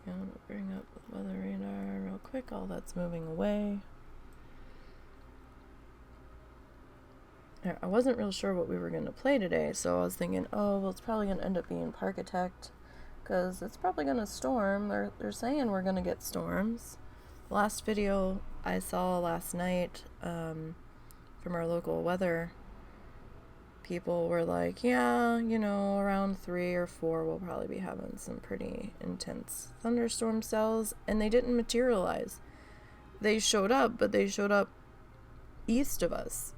And bring up the weather radar real quick. All that's moving away. I wasn't real sure what we were going to play today, so I was thinking, oh, well, it's probably going to end up being Parkitect, because it's probably going to storm. They're saying we're going to get storms. The last video I saw last night from our local weather people were like, yeah, you know, around 3 or 4 we'll probably be having some pretty intense thunderstorm cells, and they didn't materialize. They showed up, but they showed up east of us,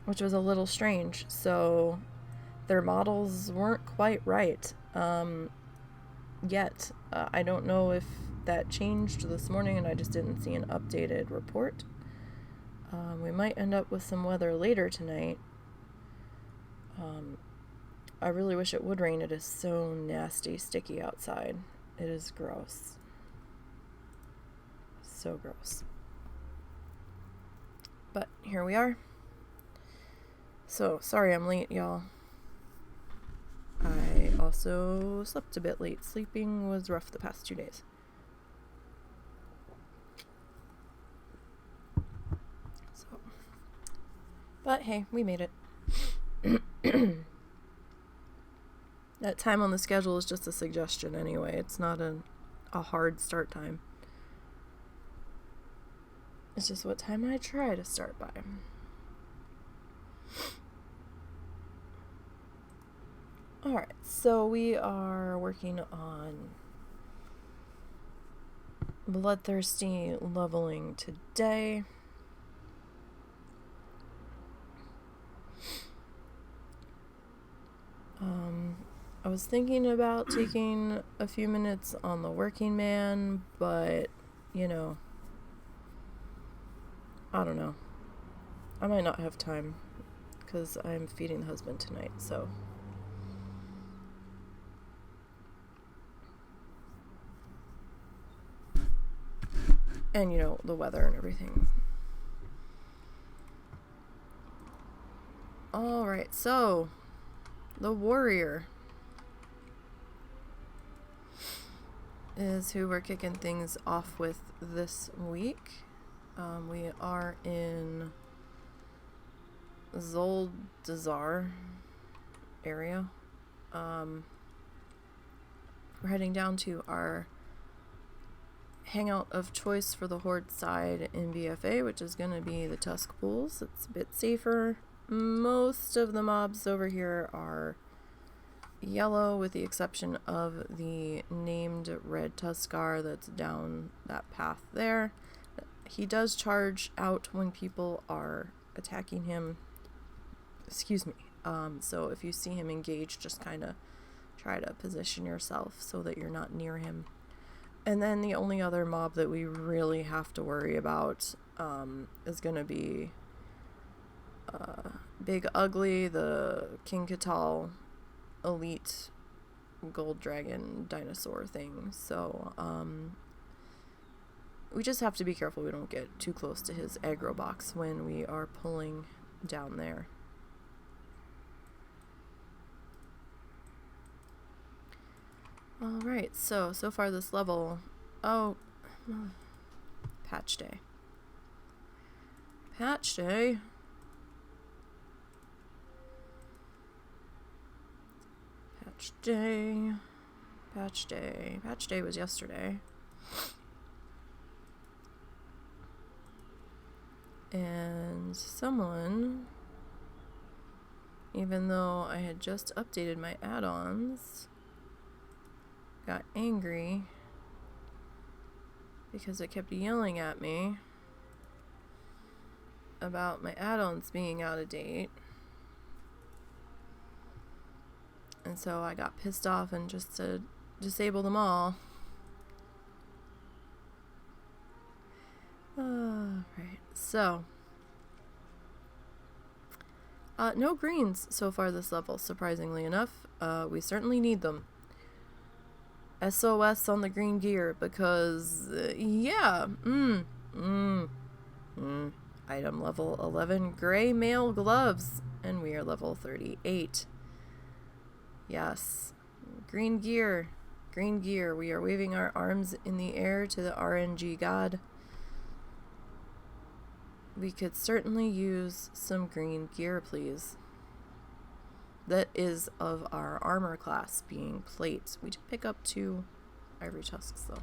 which was a little strange. So their models weren't quite right yet. I don't know if that changed this morning and I just didn't see an updated report. We might end up with some weather later tonight. I really wish it would rain. It is so nasty, sticky outside. It is gross. So gross. But here we are. So, sorry I'm late, y'all. I also slept a bit late. Sleeping was rough the past 2 days. So, but hey, we made it. That time on the schedule is just a suggestion anyway. It's not a hard start time. It's just what time I try to start by. Alright, so we are working on bloodthirsty leveling today. I was thinking about taking a few minutes on the working man, but, you know, I don't know. I might not have time, because I'm feeding the husband tonight, so. And, you know, the weather and everything. Alright, so, the warrior is who we're kicking things off with this week. We are in Zoldazar area. We're heading down to our hangout of choice for the Horde side in BFA, which is going to be the Tusk Pools. It's a bit safer. Most of the mobs over here are yellow, with the exception of the named red Tuskar that's down that path there. He does charge out when people are attacking him. Excuse me. So if you see him engage, just kind of try to position yourself so that you're not near him. And then the only other mob that we really have to worry about is going to be Big Ugly, the King Katal elite gold dragon dinosaur thing. So we just have to be careful we don't get too close to his aggro box when we are pulling down there. Alright, so far this level, patch day. Patch day? Patch day. Patch day. Patch day was yesterday. And someone, even though I had just updated my add-ons, got angry because it kept yelling at me about my add-ons being out of date. And so I got pissed off and just said, disable them all. Right, so no greens so far this level, surprisingly enough. We certainly need them. SOS on the green gear, because yeah, item level 11 gray mail gloves, and we are level 38. Yes, green gear. Green gear. We are waving our arms in the air to the RNG god. We could certainly use some green gear, please. That is of our armor class being plate. We did pick up 2 ivory tusks though.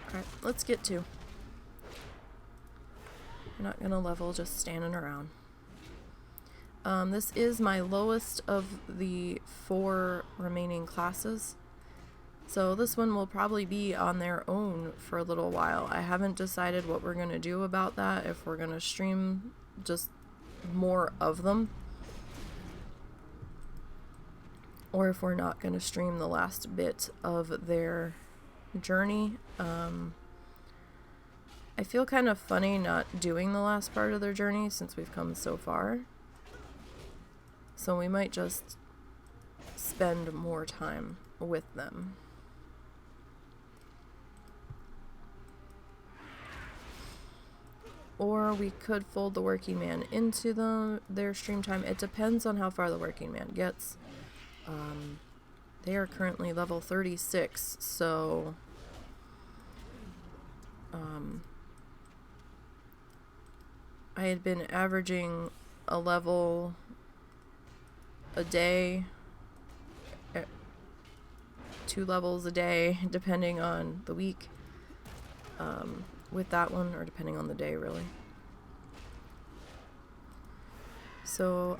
Alright, let's get to. We're not gonna level just standing around. This is my lowest of the 4 remaining classes. So this one will probably be on their own for a little while. I haven't decided what we're gonna do about that, if we're gonna stream just more of them, or if we're not gonna stream the last bit of their journey. I feel kind of funny not doing the last part of their journey since we've come so far. So we might just spend more time with them. Or we could fold the working man into their stream time. It depends on how far the working man gets. They are currently level 36, so I had been averaging a level a day, 2 levels a day, depending on the week, with that one, or depending on the day, really. So,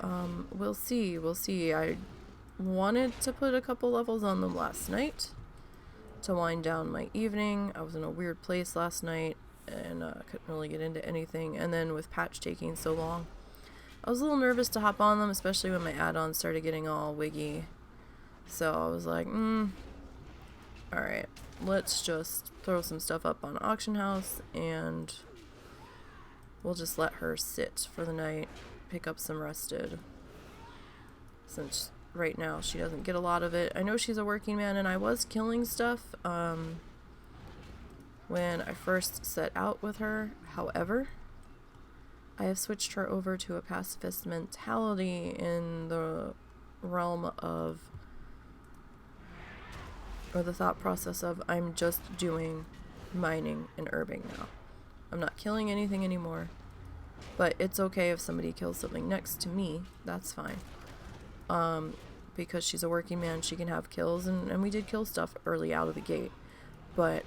we'll see. I wanted to put a couple levels on them last night to wind down my evening. I was in a weird place last night and couldn't really get into anything, and then with patch taking so long, I was a little nervous to hop on them, especially when my add-ons started getting all wiggy. So I was like, alright, let's just throw some stuff up on auction house and we'll just let her sit for the night, pick up some rested, since right now she doesn't get a lot of it. I know she's a working man, and I was killing stuff when I first set out with her. However, I have switched her over to a pacifist mentality in the realm of, or the thought process of, I'm just doing mining and herbing now. I'm not killing anything anymore, but it's okay if somebody kills something next to me. That's fine. Because she's a working man, she can have kills, and we did kill stuff early out of the gate, but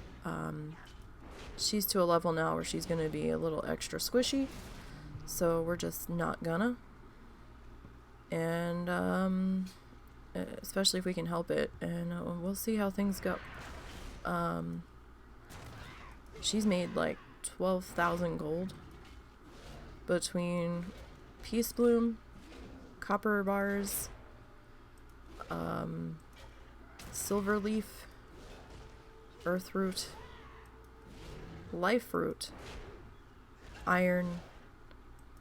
she's to a level now where she's gonna be a little extra squishy, so we're just not gonna, and especially if we can help it, and we'll see how things go. She's made like 12,000 gold between Peace Bloom, copper bars, silver leaf, earth root, life root, iron,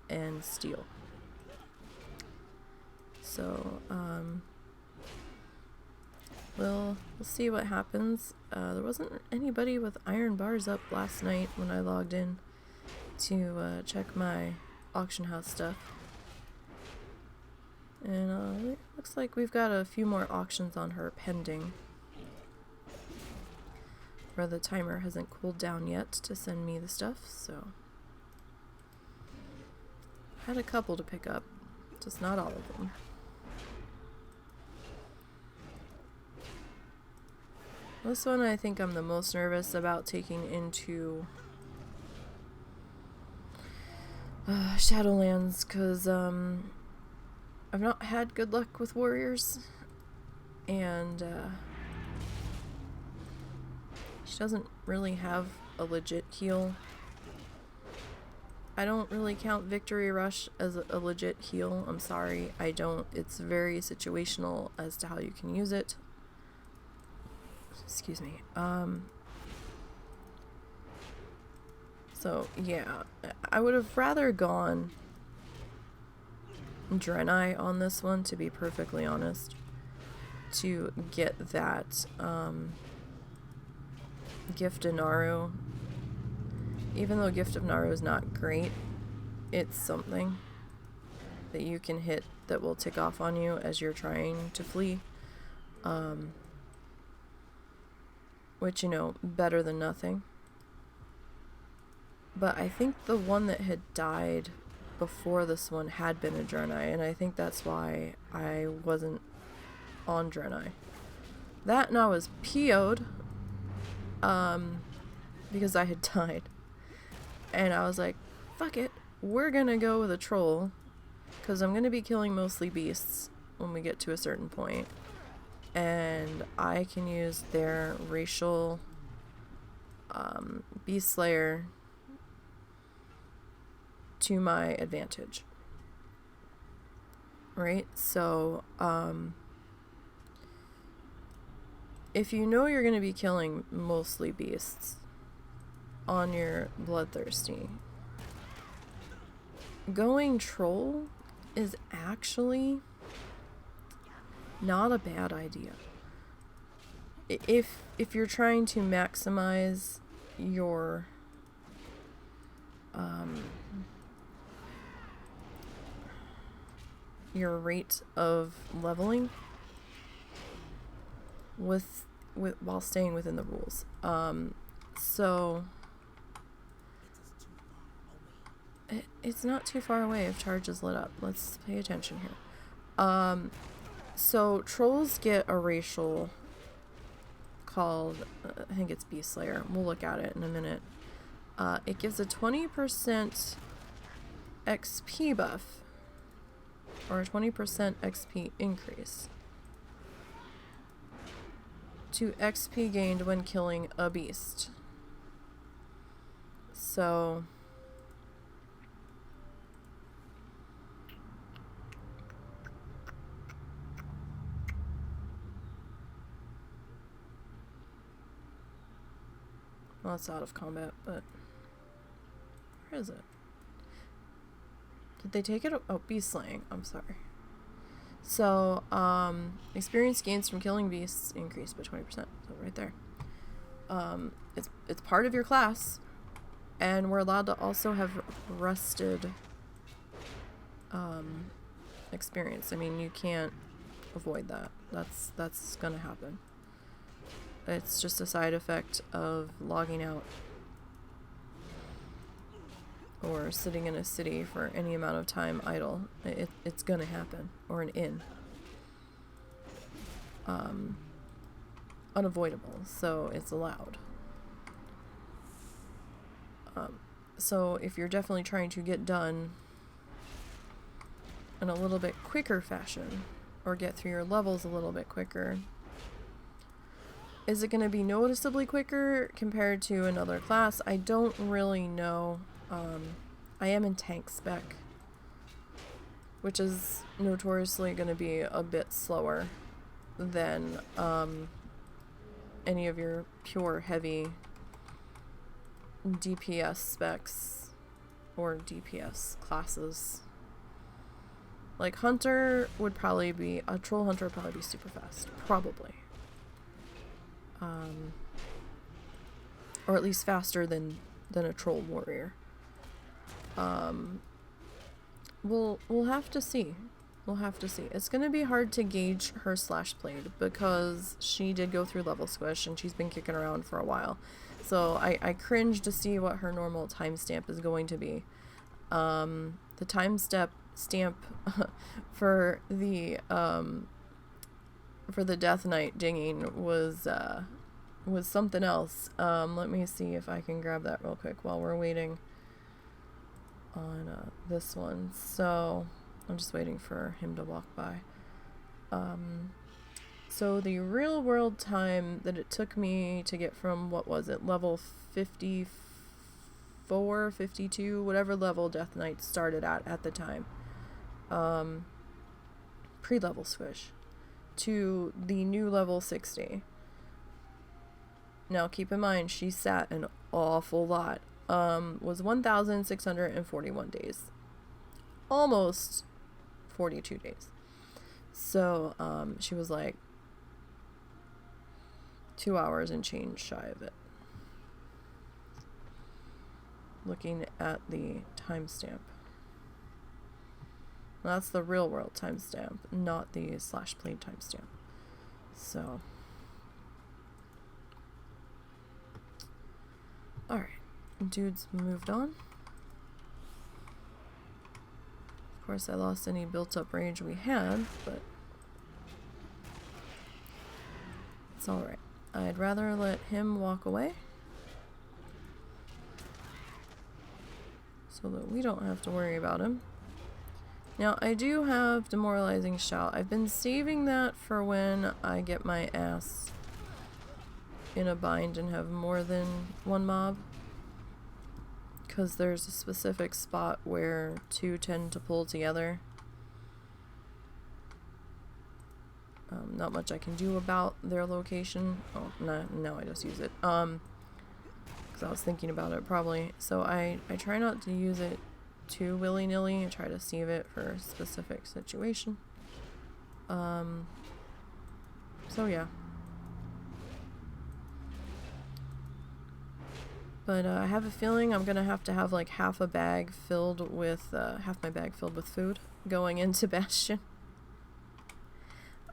and steel. So we'll see what happens. There wasn't anybody with iron bars up last night when I logged in to check my auction house stuff. And it looks like we've got a few more auctions on her pending, where the timer hasn't cooled down yet to send me the stuff, so had a couple to pick up, just not all of them. This one I think I'm the most nervous about taking into Shadowlands, because I've not had good luck with warriors, and she doesn't really have a legit heal. I don't really count Victory Rush as a legit heal. I'm sorry, I don't. It's very situational as to how you can use it. Excuse me. So yeah, I would have rather gone Draenei on this one, to be perfectly honest, to get that Gift of Naru. Even though Gift of Naru is not great, it's something that you can hit that will tick off on you as you're trying to flee. Which, you know, better than nothing. But I think the one that had died before this one had been a Draenei, and I think that's why I wasn't on Draenei. That and I was PO'd, because I had died. And I was like, fuck it, we're gonna go with a troll, because I'm gonna be killing mostly beasts when we get to a certain point. And I can use their racial Beast Slayer to my advantage. Right? So, if you know you're going to be killing mostly beasts on your Bloodthirsty, going troll is actually not a bad idea. If you're trying to maximize your rate of leveling with while staying within the rules. So it's not too far away if charge is lit up. Let's pay attention here. So trolls get a racial called, I think it's Beast Slayer. We'll look at it in a minute. It gives a 20% XP buff, or a 20% XP increase to XP gained when killing a beast. So well, it's out of combat, but where is it? Did they take it? Oh, beast slaying. I'm sorry. So, experience gains from killing beasts increased by 20%. So right there. It's part of your class, and we're allowed to also have rusted experience. I mean, you can't avoid that. That's gonna happen. It's just a side effect of logging out or sitting in a city for any amount of time idle. It's gonna happen. Or an inn. Unavoidable, so it's allowed. So if you're definitely trying to get done in a little bit quicker fashion, or get through your levels a little bit quicker, is it going to be noticeably quicker compared to another class? I don't really know. I am in tank spec, which is notoriously going to be a bit slower than any of your pure heavy DPS specs or DPS classes. Like Hunter would probably be, a Troll Hunter would probably be super fast. Probably. Or at least faster than a Troll Warrior. We'll have to see. We'll have to see. It's gonna be hard to gauge her slash blade because she did go through level squish and she's been kicking around for a while. So I cringe to see what her normal timestamp is going to be. The timestamp for the Death Knight dinging was something else. Let me see if I can grab that real quick while we're waiting on this one. So I'm just waiting for him to walk by. So the real world time that it took me to get from, what was it, level 54, 52, whatever level Death Knight started at the time, pre-level squish, to the new level 60. Now keep in mind, she sat an awful lot. Was 1,641 days. Almost 42 days. So, she was like 2 hours and change shy of it. Looking at the timestamp. That's the real world timestamp, not the slash played timestamp. So, alright, dudes moved on. Of course, I lost any built-up rage we had, but it's alright. I'd rather let him walk away so that we don't have to worry about him. Now, I do have Demoralizing Shout. I've been saving that for when I get my ass in a bind and have more than one mob. Because there's a specific spot where two tend to pull together. Not much I can do about their location. Oh, no, I just use it. Because I was thinking about it probably. So I try not to use it too willy-nilly. I try to save it for a specific situation. So yeah. But I have a feeling I'm gonna have to have like half my bag filled with food going into Bastion.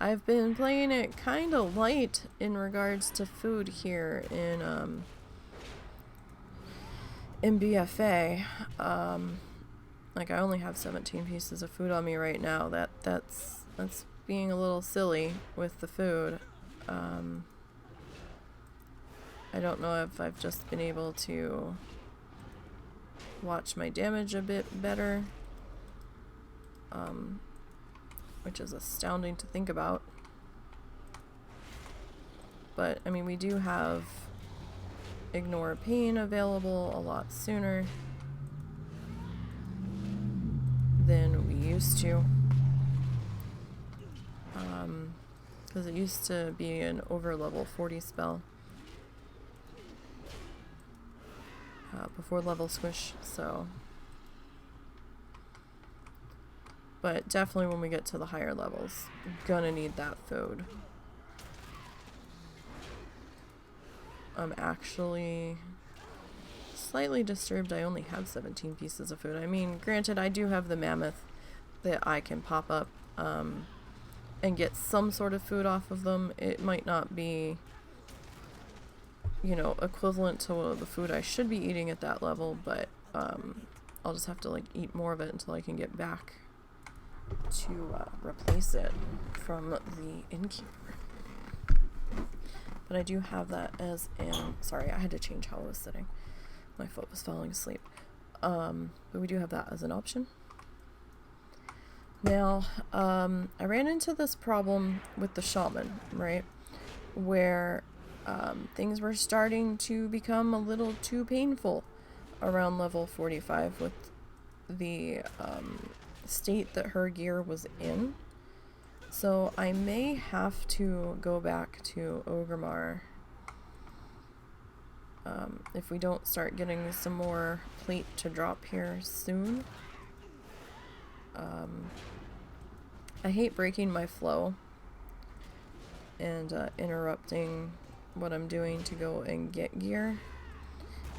I've been playing it kind of light in regards to food here in BFA. Like I only have 17 pieces of food on me right now. That's being a little silly with the food. I don't know if I've just been able to watch my damage a bit better, which is astounding to think about. But, I mean, we do have Ignore Pain available a lot sooner than we used to. Because it used to be an over level 40 spell. Before level squish, so. But definitely when we get to the higher levels, gonna need that food. I'm actually slightly disturbed I only have 17 pieces of food. I mean, granted, I do have the mammoth that I can pop up and get some sort of food off of them. It might not be, you know, equivalent to the food I should be eating at that level, but I'll just have to like eat more of it until I can get back to replace it from the innkeeper. But I do have that as an... Sorry, I had to change how I was sitting. My foot was falling asleep. But we do have that as an option. Now, I ran into this problem with the shaman, right? Where things were starting to become a little too painful around level 45 with the state that her gear was in. So I may have to go back to Orgrimmar if we don't start getting some more plate to drop here soon. I hate breaking my flow and interrupting what I'm doing to go and get gear,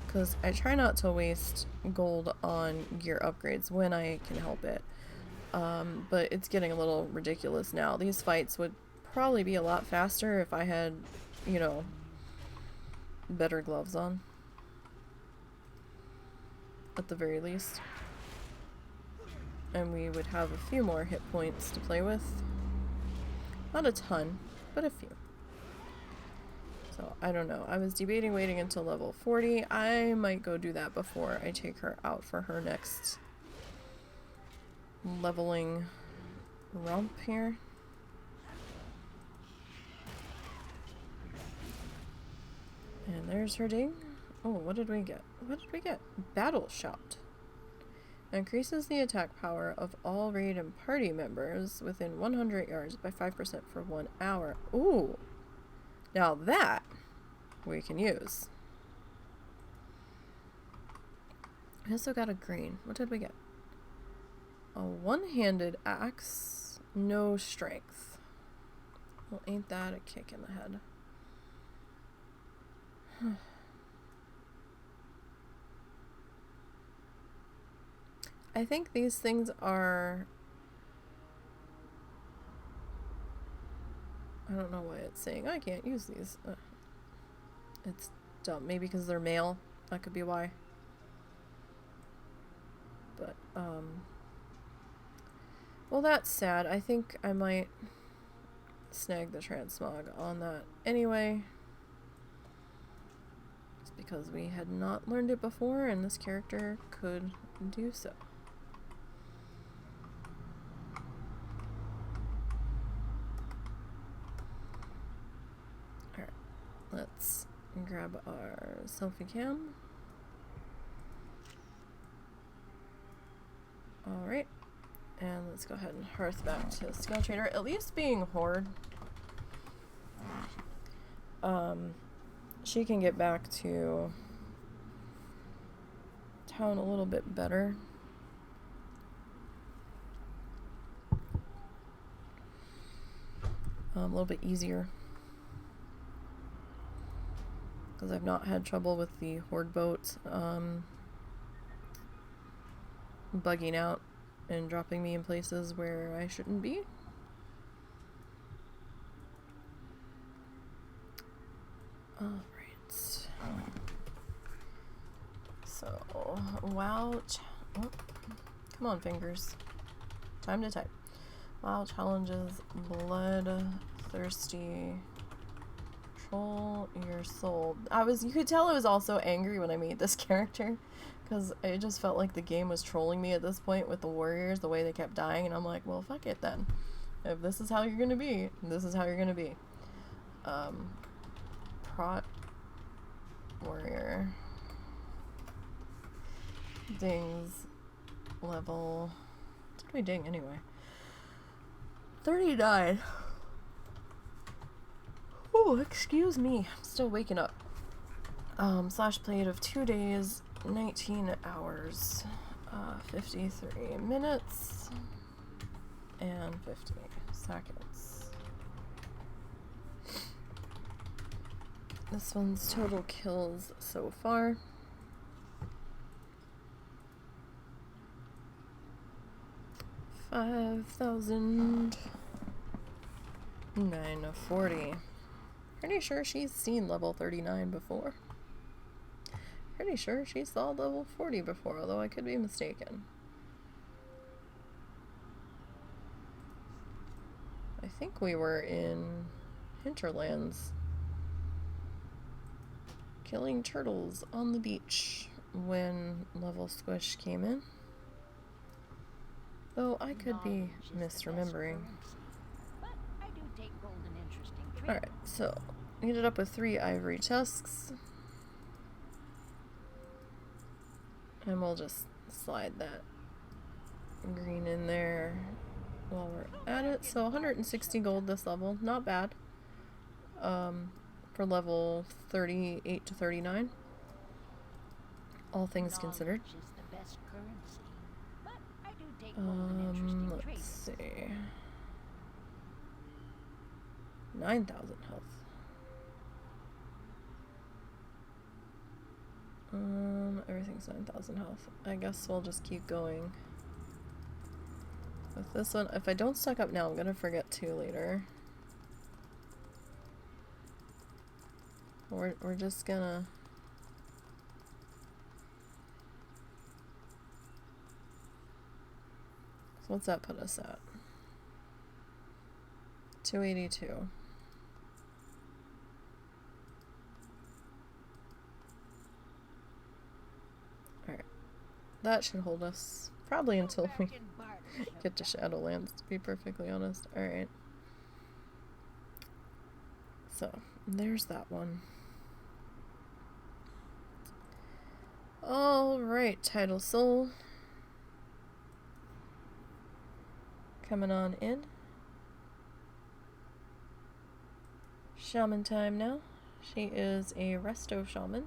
because I try not to waste gold on gear upgrades when I can help it. But it's getting a little ridiculous now. These fights would probably be a lot faster if I had, you know, better gloves on. At the very least. And we would have a few more hit points to play with. Not a ton, but a few. So, I don't know. I was debating waiting until level 40. I might go do that before I take her out for her next leveling romp here. And there's her ding. Oh, what did we get? What did we get? Battle Shout. Increases the attack power of all raid and party members within 100 yards by 5% for 1 hour. Ooh! Now that we can use. We also got a green. What did we get? A one-handed axe, no strength. Well, ain't that a kick in the head? I think these things are... I don't know why it's saying I can't use these. It's dumb. Maybe because they're male. That could be why. But, well, that's sad. I think I might snag the transmog on that anyway. It's because we had not learned it before, and this character could do so. Alright, let's grab our selfie cam. Alright, and let's go ahead and hearth back to Skill Trader. At least being Horde, she can get back to town a little bit better. A little bit easier. Because I've not had trouble with the Horde boat bugging out and dropping me in places where I shouldn't be. Alright. So, WoW. Oh, come on, fingers. Time to type. WoW challenges bloodthirsty. Control your soul. You could tell I was also angry when I made this character, because I just felt like the game was trolling me at this point with the warriors, the way they kept dying, and I'm like, well, fuck it then. If this is how you're gonna be, this is how you're gonna be. Prot warrior. Dings level. What did we ding anyway? 39. Oh, excuse me. I'm still waking up. Slash played of 2 days, 19 hours, 53 minutes, and 50 seconds. This one's total kills so far. 5,940. Pretty sure she's seen level 39 before. Pretty sure she saw level 40 before, although I could be mistaken. I think we were in Hinterlands killing turtles on the beach when level squish came in. Though I could be misremembering. Alright, so we ended up with 3 ivory tusks. And we'll just slide that green in there while we're at it. So 160 gold this level, not bad. For level 38 to 39. All things considered. Let's see. 9,000 health. Everything's 9,000 health. I guess we'll just keep going with this one. If I don't stock up now, I'm gonna forget to later. We're just gonna... So what's that put us at? 282. Alright. That should hold us probably until we get to Shadowlands, to be perfectly honest. Alright. So, there's that one. Alright, Tidal Soul. Coming on in. Shaman time now. She is a resto shaman.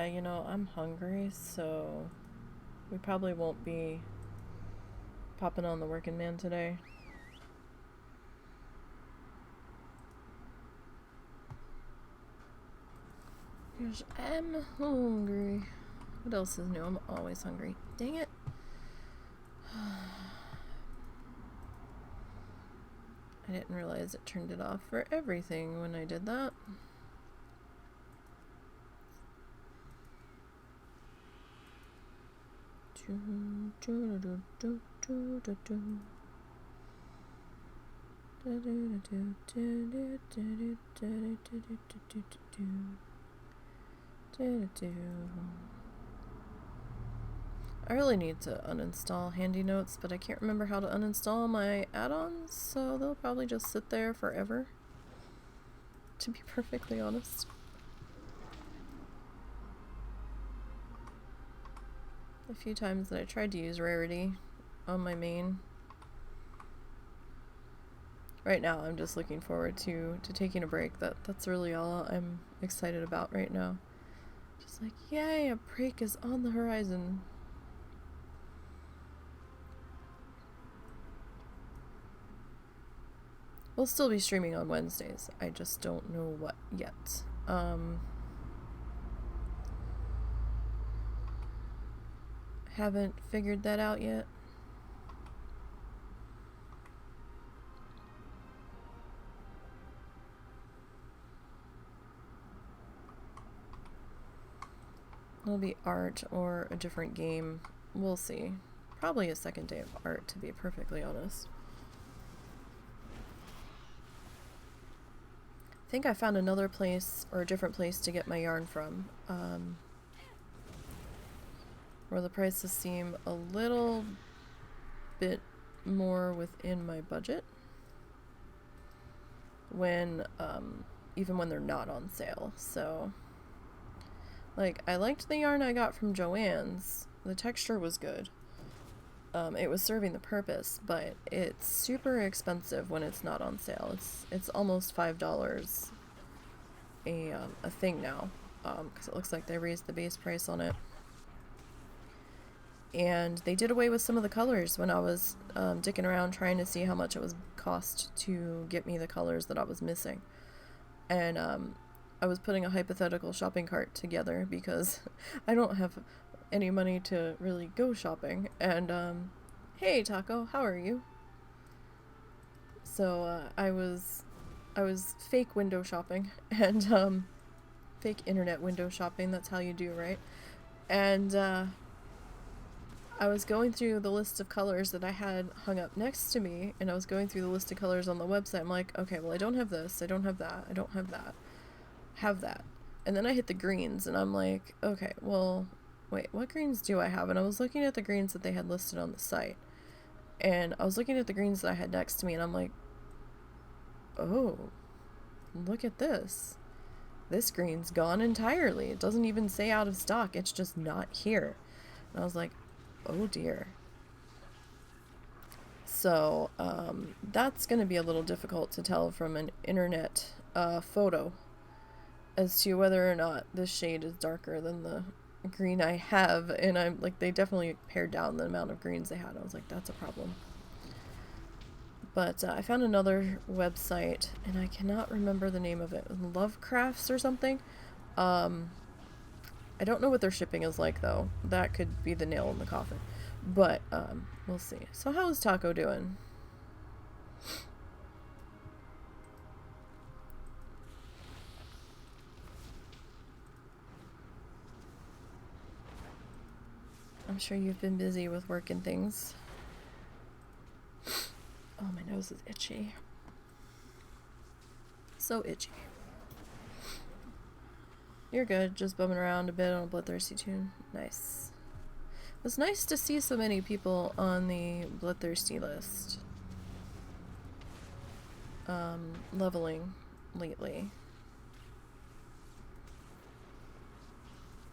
You know, I'm hungry, so we probably won't be popping on the working man today. Because I'm hungry. What else is new? I'm always hungry. Dang it. I didn't realize it turned it off for everything when I did that. I really need to uninstall Handy Notes, but I can't remember how to uninstall my add-ons, so they'll probably just sit there forever, to be perfectly honest. A few times that I tried to use Rarity on my main. Right now I'm just looking forward to taking a break. That's really all I'm excited about right now. Just like, yay, a break is on the horizon. We'll still be streaming on Wednesdays. I just don't know what yet. Haven't figured that out yet. It'll be art or a different game. We'll see. Probably a second day of art, to be perfectly honest. I think I found another place, or a different place to get my yarn from, where the prices seem a little bit more within my budget when, even when they're not on sale. So, like, I liked the yarn I got from Joann's. The texture was good. It was serving the purpose, but it's super expensive when it's not on sale. It's almost $5 a thing now, because it looks like they raised the base price on it. And they did away with some of the colors when I was dicking around trying to see how much it was cost to get me the colors that I was missing. And I was putting a hypothetical shopping cart together because I don't have any money to really go shopping. And hey Taco, how are you? So I was fake window shopping and fake internet window shopping. That's how you do, right? And I was going through the list of colors that I had hung up next to me, and I was going through the list of colors on the website. I'm like, okay, well, I don't have this, I don't have that, I don't have that, have that. And then I hit the greens, and I'm like, okay, well, wait, what greens do I have? And I was looking at the greens that they had listed on the site, and I was looking at the greens that I had next to me, and I'm like, oh, look at this. This green's gone entirely. It doesn't even say out of stock, it's just not here. And I was like, oh dear. So that's going to be a little difficult to tell from an internet photo as to whether or not this shade is darker than the green I have. And I'm like, they definitely pared down the amount of greens they had. I was like, that's a problem. But I found another website, and I cannot remember the name of it. Lovecrafts or something. I don't know what their shipping is like, though. That could be the nail in the coffin. But, we'll see. So how's Taco doing? I'm sure you've been busy with work and things. Oh, my nose is itchy. So itchy. You're good, just bumming around a bit on a Bloodthirsty tune. Nice. It was nice to see so many people on the Bloodthirsty list. Leveling lately.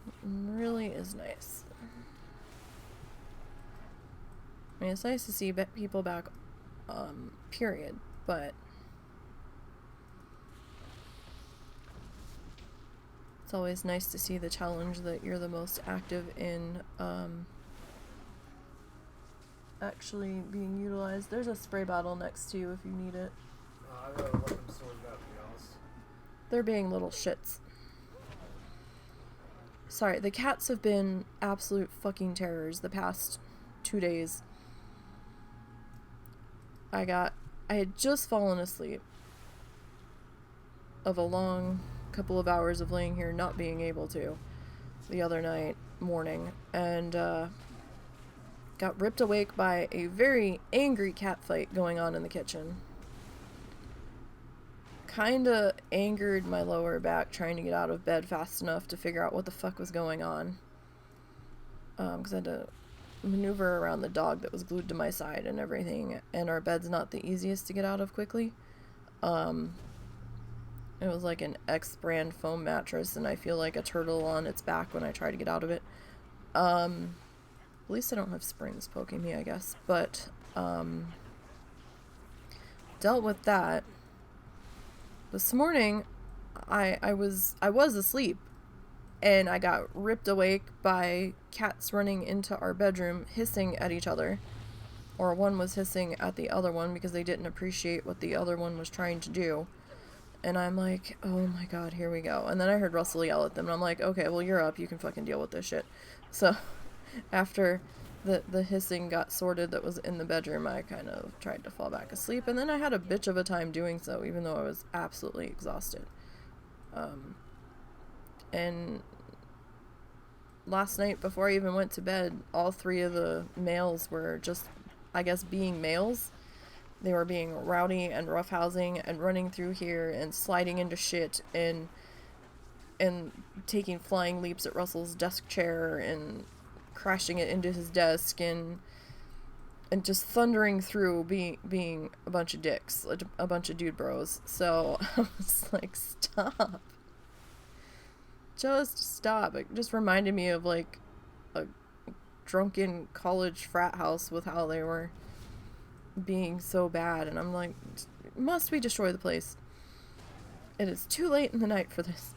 It really is nice. I mean, it's nice to see people back, period, but It's always nice to see the challenge that you're the most active in actually being utilized. There's a spray bottle next to you if you need it. I gotta let them sort it out, to be honest. They're being little shits. Sorry, the cats have been absolute fucking terrors the past 2 days. I had just fallen asleep of a long couple of hours of laying here not being able to the other night morning, and got ripped awake by a very angry cat fight going on in the kitchen. Kinda angered my lower back trying to get out of bed fast enough to figure out what the fuck was going on, because I had to maneuver around the dog that was glued to my side and everything, and our bed's not the easiest to get out of quickly. It was like an X brand foam mattress, and I feel like a turtle on its back when I try to get out of it. At least I don't have springs poking me, I guess. But dealt with that. This morning, I was asleep, and I got ripped awake by cats running into our bedroom, hissing at each other. Or one was hissing at the other one because they didn't appreciate what the other one was trying to do. And I'm like, oh my god, here we go. And then I heard Russell yell at them, and I'm like, okay, well, you're up. You can fucking deal with this shit. So, after the hissing got sorted that was in the bedroom, I kind of tried to fall back asleep. And then I had a bitch of a time doing so, even though I was absolutely exhausted. And last night, before I even went to bed, all 3 of the males were just, I guess, being males. They were being rowdy and roughhousing and running through here and sliding into shit and taking flying leaps at Russell's desk chair and crashing it into his desk and just thundering through being a bunch of dicks, a bunch of dude bros. So I was like, stop. Just stop. It just reminded me of like a drunken college frat house with how they were being so bad, and I'm like, must we destroy the place? It is too late in the night for this,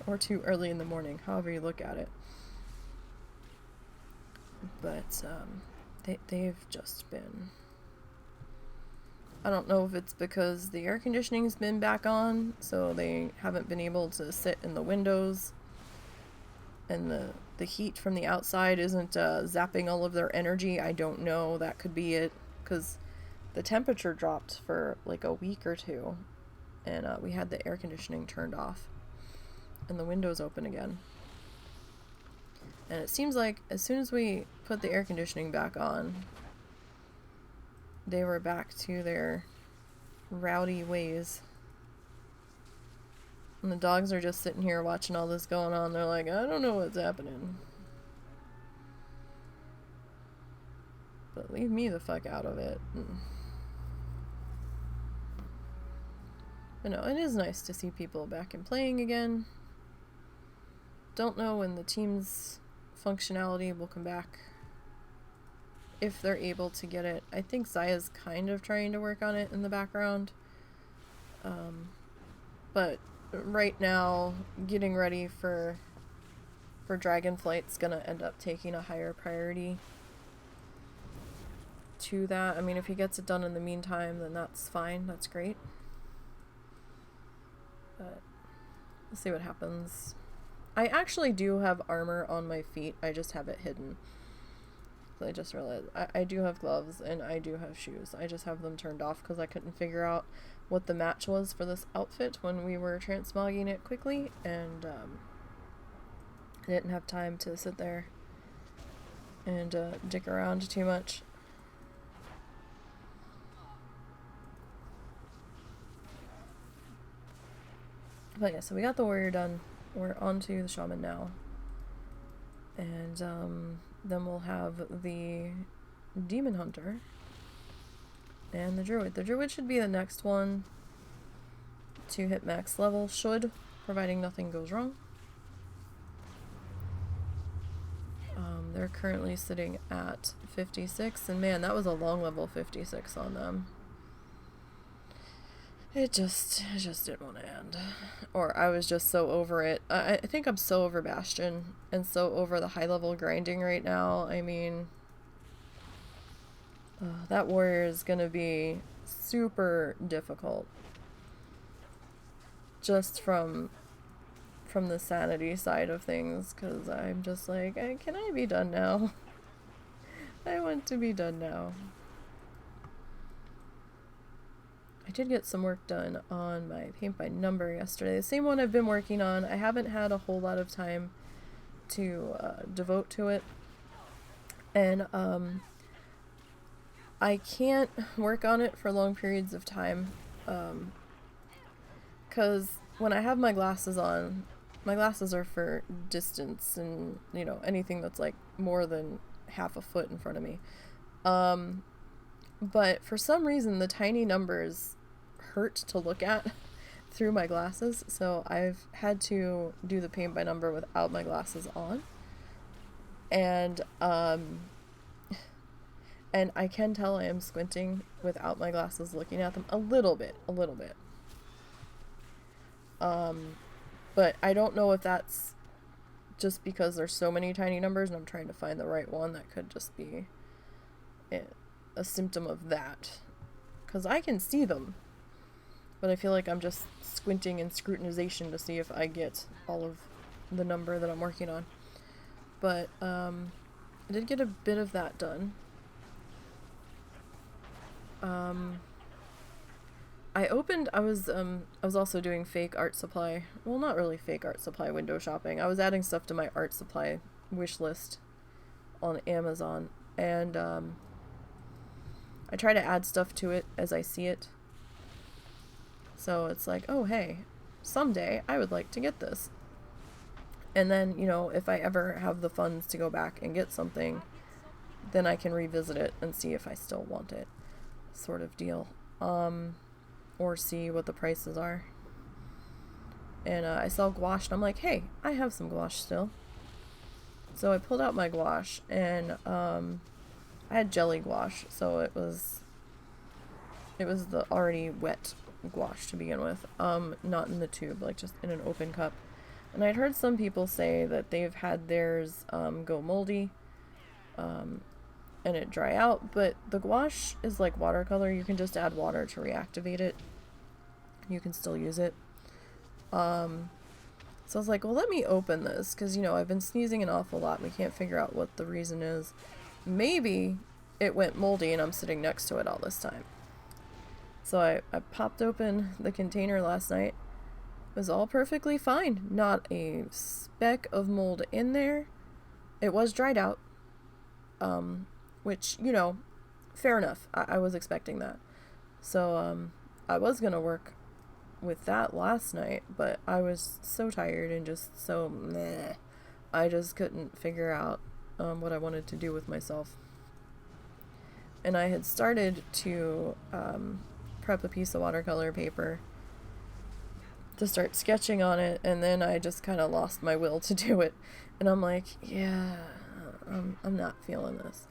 or too early in the morning, however you look at it. But they've just been, I don't know if it's because the air conditioning's been back on, so they haven't been able to sit in the windows, and the heat from the outside isn't zapping all of their energy. I don't know. That could be it, because the temperature dropped for like a week or 2, and we had the air conditioning turned off and the windows open again. And it seems like as soon as we put the air conditioning back on, they were back to their rowdy ways. And the dogs are just sitting here watching all this going on. They're like, I don't know what's happening. But leave me the fuck out of it. But no, it is nice to see people back and playing again. Don't know when the team's functionality will come back, if they're able to get it. I think Zaya's kind of trying to work on it in the background. But right now, getting ready for Dragonflight's gonna end up taking a higher priority to that. I mean, if he gets it done in the meantime, then that's fine. That's great. But we'll see what happens. I actually do have armor on my feet. I just have it hidden. So I just realized I do have gloves and I do have shoes. I just have them turned off because I couldn't figure out what the match was for this outfit when we were transmogging it quickly, and I didn't have time to sit there and dick around too much. But yeah, so we got the warrior done. We're on to the shaman now. And then we'll have the demon hunter and the druid. The druid should be the next one to hit max level, providing nothing goes wrong. They're currently sitting at 56, and man, that was a long level 56 on them. It just didn't want to end. Or I was just so over it. I think I'm so over Bastion and so over the high level grinding right now. I mean, that warrior is gonna be super difficult. Just from the sanity side of things, because I'm just like, can I be done now? I want to be done now. I did get some work done on my paint by number yesterday. The same one I've been working on. I haven't had a whole lot of time to devote to it. And I can't work on it for long periods of time. Because when I have my glasses on, my glasses are for distance and, you know, anything that's like more than half a foot in front of me. But for some reason, the tiny numbers hurt to look at through my glasses, so I've had to do the paint by number without my glasses on. And I can tell I am squinting without my glasses looking at them a little bit. But I don't know if that's just because there's so many tiny numbers and I'm trying to find the right one. That could just be a symptom of that. Because I can see them, but I feel like I'm just squinting in scrutinization to see if I get all of the number that I'm working on. But I did get a bit of that done. I was also doing fake art supply. Well, not really fake art supply window shopping. I was adding stuff to my art supply wish list on Amazon, and I try to add stuff to it as I see it. So it's like, oh hey, someday I would like to get this. And then, you know, if I ever have the funds to go back and get something, then I can revisit it and see if I still want it, sort of deal. Or see what the prices are. And I saw gouache, and I'm like, hey, I have some gouache still. So I pulled out my gouache, and I had jelly gouache, so it was the already wet gouache to begin with, not in the tube, like just in an open cup. And I'd heard some people say that they've had theirs go moldy, and it dry out, but the gouache is like watercolor. You can just add water to reactivate it. You can still use it. So I was like, well, let me open this, because, you know, I've been sneezing an awful lot. We can't figure out what the reason is. Maybe it went moldy and I'm sitting next to it all this time. So I popped open the container last night. It was all perfectly fine. Not a speck of mold in there. It was dried out. Which, you know, fair enough. I was expecting that. So, I was gonna work with that last night, but I was so tired and just so meh. I just couldn't figure out what I wanted to do with myself. And I had started to prep a piece of watercolor paper to start sketching on it, and then I just kind of lost my will to do it. And I'm like, yeah, I'm not feeling this.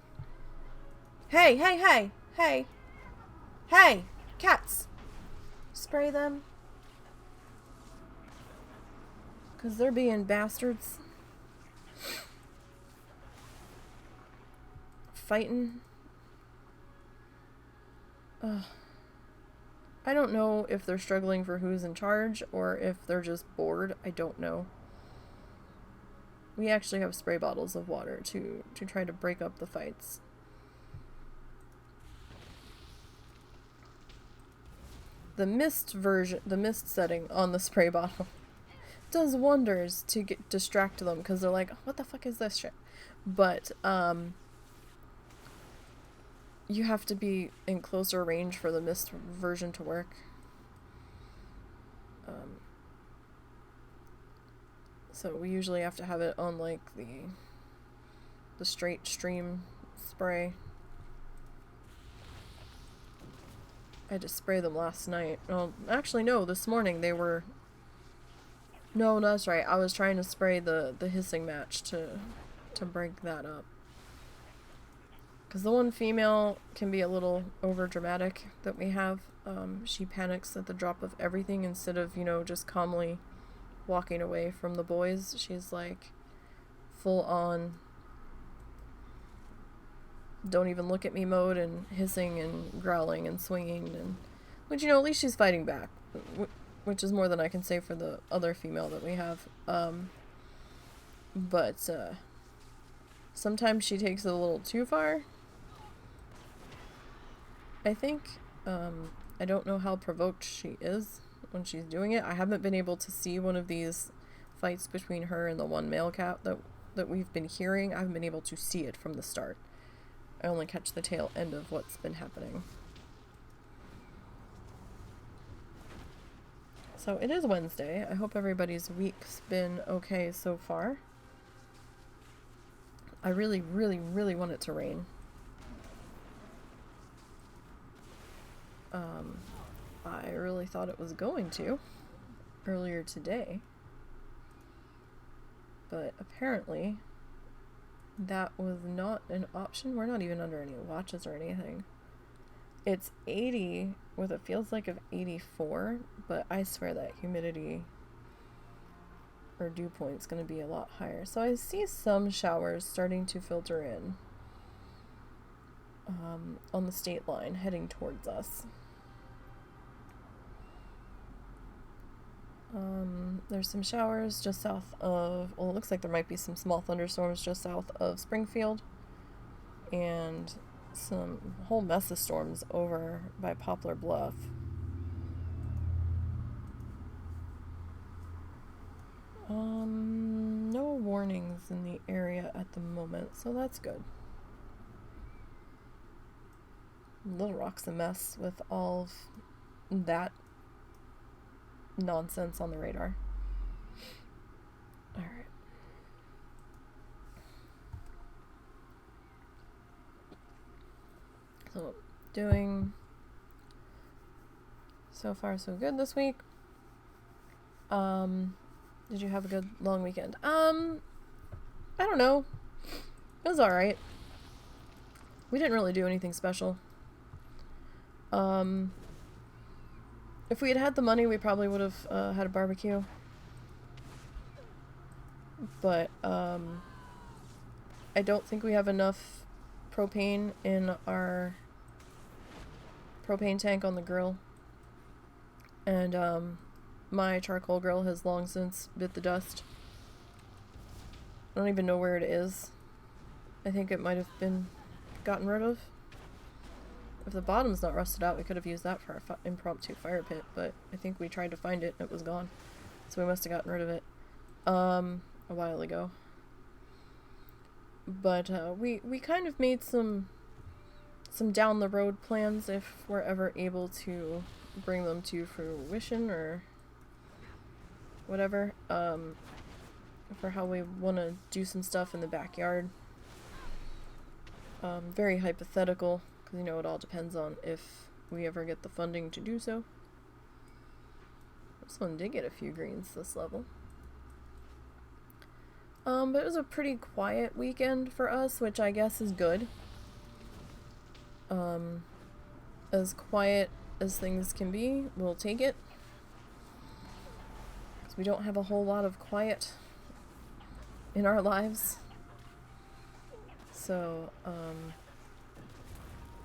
Hey, hey, hey, hey, hey, cats! Spray them. 'Cause they're being bastards. Fighting. Ugh. I don't know if they're struggling for who's in charge or if they're just bored. I don't know. We actually have spray bottles of water to try to break up the fights. The mist setting on the spray bottle does wonders to distract them, because they're like, what the fuck is this shit? But you have to be in closer range for the mist version to work. So we usually have to have it on like the straight stream spray. I had to spray them last night. Well, actually no, this morning they were... No, that's right. I was trying to spray the hissing match to break that up. Because the one female can be a little over dramatic that we have. She panics at the drop of everything instead of, you know, just calmly walking away from the boys. She's like full on don't even look at me mode and hissing and growling and swinging, and which, you know, at least she's fighting back, which is more than I can say for the other female that we have. But sometimes she takes it a little too far, I think. I don't know how provoked she is when she's doing it. I haven't been able to see one of these fights between her and the one male cat that we've been hearing. I haven't been able to see it from the start. I only catch the tail end of what's been happening. So it is Wednesday. I hope everybody's week's been okay so far. I really, really, really want it to rain. I really thought it was going to earlier today, but apparently that was not an option. We're not even under any watches or anything. It's 80 with a feels like of 84, but I swear that humidity or dew point's going to be a lot higher. So I see some showers starting to filter in on the state line heading towards us. There's some showers just south of, well, it looks like there might be some small thunderstorms just south of Springfield, and some whole mess of storms over by Poplar Bluff. No warnings in the area at the moment, so that's good. Little Rock's a mess with all of that nonsense on the radar. Alright. So, doing so far so good this week. Did you have a good long weekend? I don't know. It was alright. We didn't really do anything special. If we had had the money, we probably would have had a barbecue. But I don't think we have enough propane in our propane tank on the grill. And my charcoal grill has long since bit the dust. I don't even know where it is. I think it might have been gotten rid of. If the bottom's not rusted out, we could have used that for our impromptu fire pit, but I think we tried to find it and it was gone. So we must have gotten rid of it a while ago. But we kind of made some down the road plans if we're ever able to bring them to fruition or whatever, for how we want to do some stuff in the backyard. Very hypothetical, because, you know, it all depends on if we ever get the funding to do so. This one did get a few greens this level. But it was a pretty quiet weekend for us, which I guess is good. As quiet as things can be, we'll take it. Because we don't have a whole lot of quiet in our lives. So,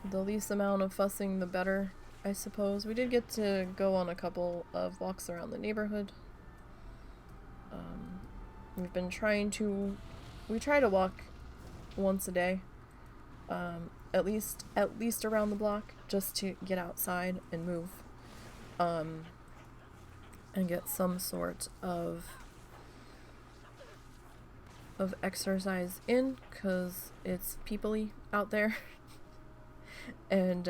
the least amount of fussing, the better, I suppose. We did get to go on a couple of walks around the neighborhood. We've been we try to walk once a day, at least around the block, just to get outside and move, and get some sort of exercise in, because it's people-y out there. And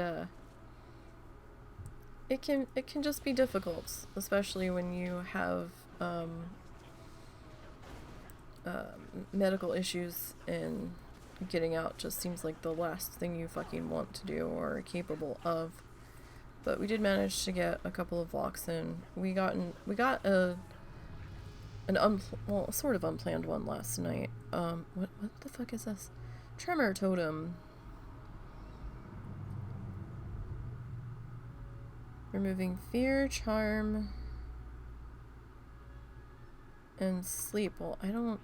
it can just be difficult, especially when you have medical issues, and getting out just seems like the last thing you fucking want to do or are capable of. But we did manage to get a couple of walks in. We got a sort of unplanned one last night. What the fuck is this? Tremor totem. Removing fear, charm, and sleep. Well, I don't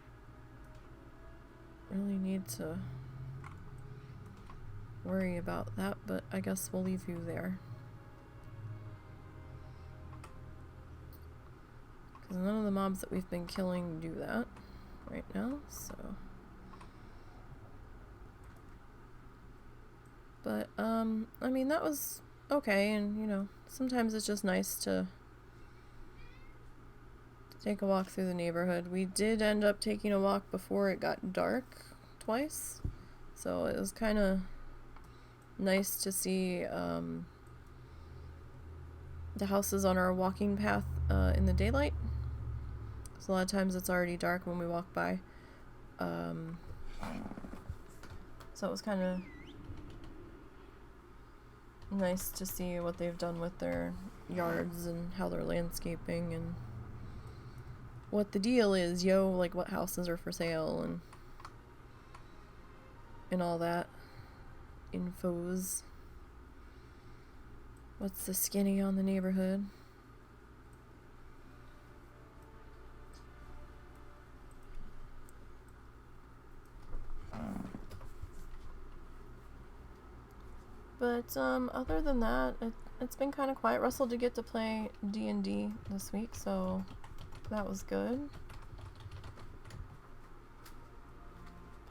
really need to worry about that, but I guess we'll leave you there. Because none of the mobs that we've been killing do that right now, so. But, I mean, that was okay, and, you know, sometimes it's just nice to take a walk through the neighborhood. We did end up taking a walk before it got dark twice, so it was kind of nice to see the houses on our walking path in the daylight. So a lot of times it's already dark when we walk by. So it was kind of nice to see what they've done with their yards and how they're landscaping and what the deal is, like what houses are for sale and all that infos. What's the skinny on the neighborhood? But other than that, it's been kind of quiet. Russell did get to play D&D this week, so that was good.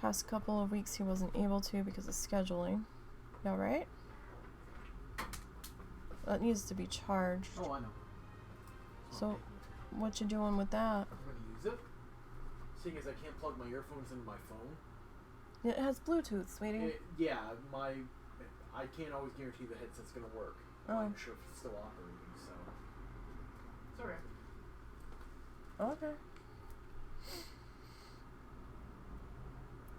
Past couple of weeks he wasn't able to because of scheduling. You alright? That needs to be charged. Oh, I know. So, what you doing with that? I'm gonna use it. Seeing as I can't plug my earphones into my phone. It has Bluetooth, sweetie. I can't always guarantee the headset's gonna work. Oh. I'm sure if it's still operating, so it's alright. Okay.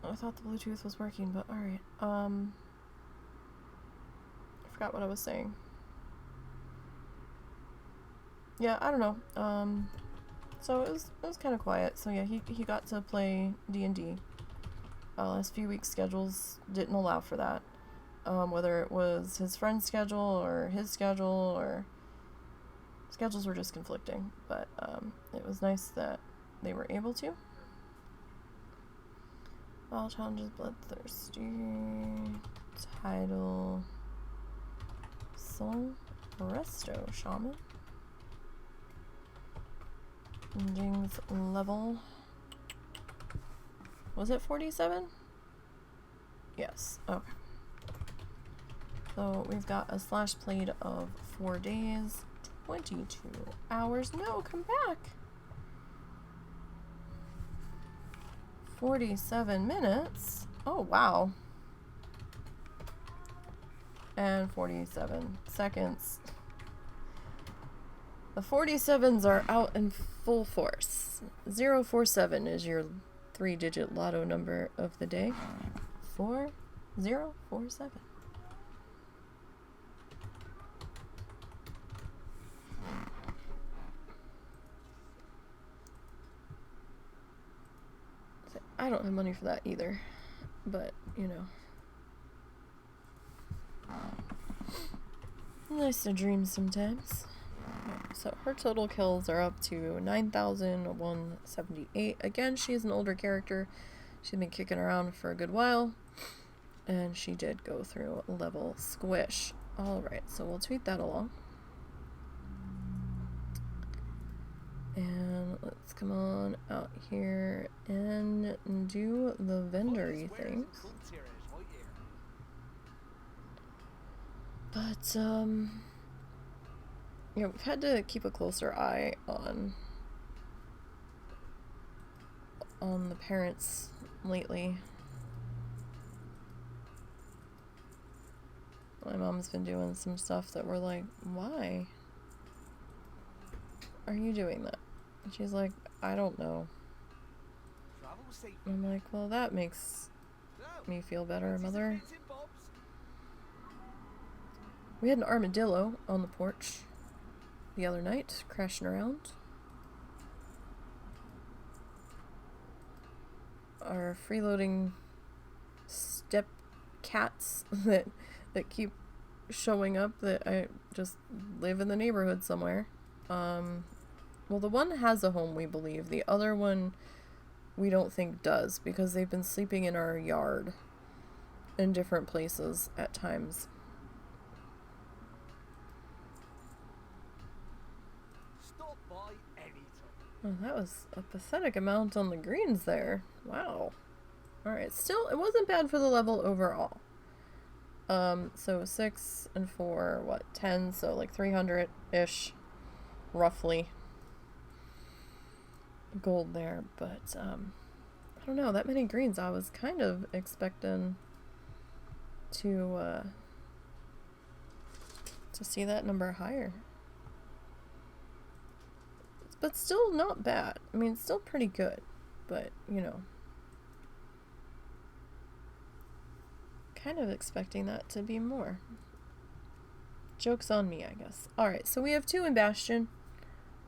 I thought the Bluetooth was working, but alright. I forgot what I was saying. Yeah, I don't know. So it was kind of quiet. So yeah, he got to play D&D. Last few weeks' schedules didn't allow for that. Whether it was his friend's schedule or his schedule, or schedules were just conflicting, but it was nice that they were able to. All challenges, bloodthirsty, title, soul, resto, shaman, Jing's level. Was it 47? Yes. Okay. So we've got a slash played of 4 days, 22 hours. No, come back. 47 minutes. Oh, wow. And 47 seconds. The 47s are out in full force. 047 is your 3-digit lotto number of the day. 4047. I don't have money for that either, but you know, nice to dream sometimes. Right, so her total kills are up to 9,178. Again, she's an older character. She's been kicking around for a good while, and she did go through level squish. Alright, so we'll tweet that along. And let's come on out here and do the vendor-y things. But, yeah, we've had to keep a closer eye on the parents lately. My mom's been doing some stuff that we're like, why are you doing that? And she's like, I don't know. I'm like, well, that makes me feel better, mother. We had an armadillo on the porch the other night, crashing around. Our freeloading step cats that keep showing up that I just live in the neighborhood somewhere. Well, the one has a home, we believe. The other one we don't think does, because they've been sleeping in our yard in different places at times. Stop by anytime. Oh, that was a pathetic amount on the greens there. Wow. Alright, still, it wasn't bad for the level overall. So 6 and 4, what, 10, so like 300-ish, roughly, gold there, but, I don't know, that many greens, I was kind of expecting to see that number higher. But still not bad. I mean, still pretty good, but, you know, kind of expecting that to be more. Joke's on me, I guess. Alright, so we have 2 in Bastion.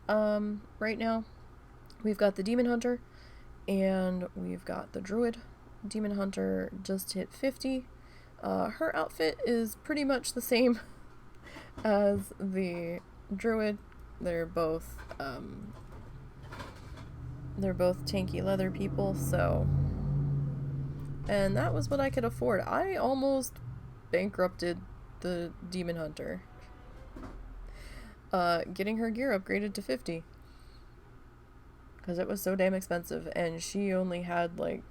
Right now, we've got the Demon Hunter, and we've got the Druid. Demon Hunter just hit 50. Her outfit is pretty much the same as the Druid. They're both tanky leather people, so... And that was what I could afford. I almost bankrupted the Demon Hunter. Getting her gear upgraded to 50. Because it was so damn expensive, and she only had like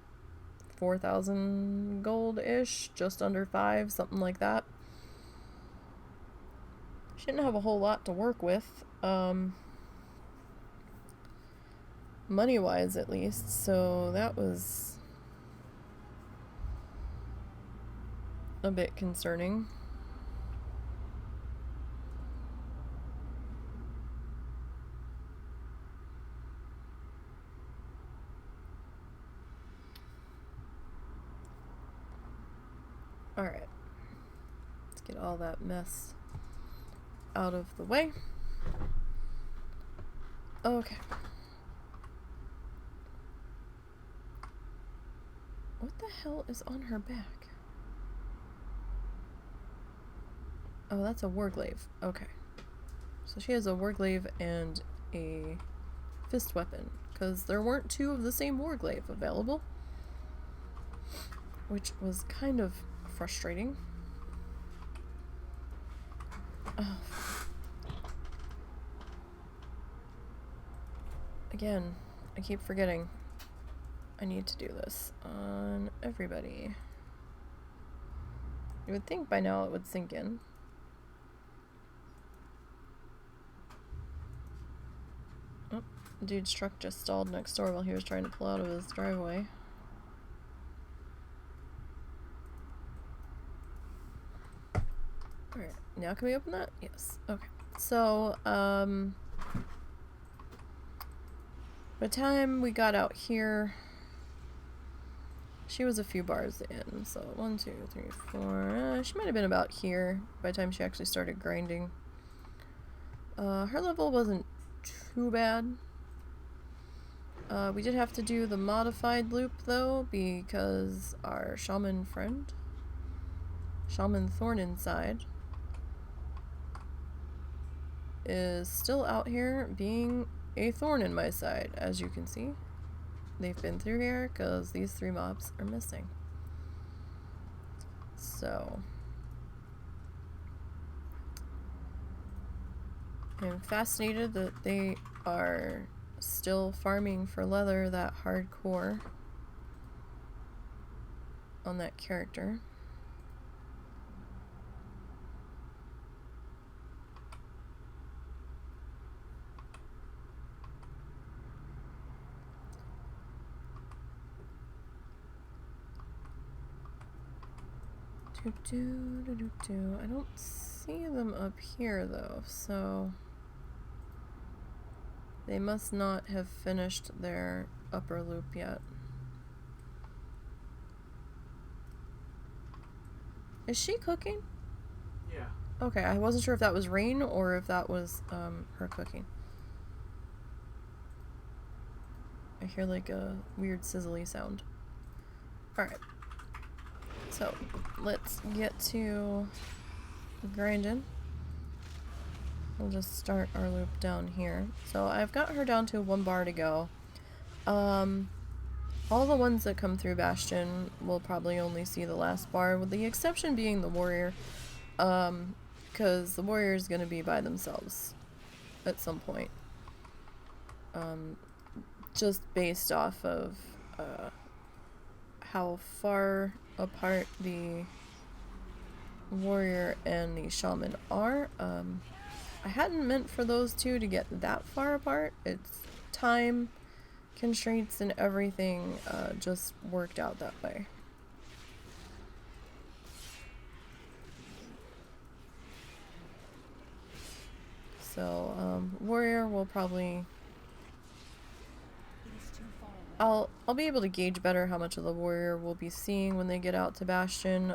4,000 gold-ish, just under 5, something like that. She didn't have a whole lot to work with, money-wise at least, so that was a bit concerning. Alright. Let's get all that mess out of the way. Okay. What the hell is on her back? Oh, that's a warglaive. Okay. So she has a warglaive and a fist weapon, because there weren't 2 of the same warglaive available, which was kind of frustrating. Oh. Again, I keep forgetting I need to do this on everybody. You would think by now it would sink in. Oh, dude's truck just stalled next door while he was trying to pull out of his driveway. Alright, now can we open that? Yes. Okay. So, by the time we got out here, she was a few bars in. So 1, 2, 3, 4. She might have been about here by the time she actually started grinding. Her level wasn't too bad. We did have to do the modified loop though, because our shaman friend, Shaman Thorn Inside, is still out here being a thorn in my side, as you can see. They've been through here because these 3 mobs are missing. So I'm fascinated that they are still farming for leather that hardcore on that character. I don't see them up here though, so they must not have finished their upper loop yet. Is she cooking? Yeah. Okay, I wasn't sure if that was rain or if that was her cooking. I hear like a weird sizzly sound. Alright. So, let's get to grinding. We'll just start our loop down here. So I've got her down to 1 bar to go. All the ones that come through Bastion will probably only see the last bar, with the exception being the warrior. Because the warrior is going to be by themselves at some point. Just based off of how far apart the warrior and the shaman are. I hadn't meant for those two to get that far apart. It's time constraints and everything just worked out that way. So warrior will probably I'll be able to gauge better how much of the warrior we'll be seeing when they get out to Bastion.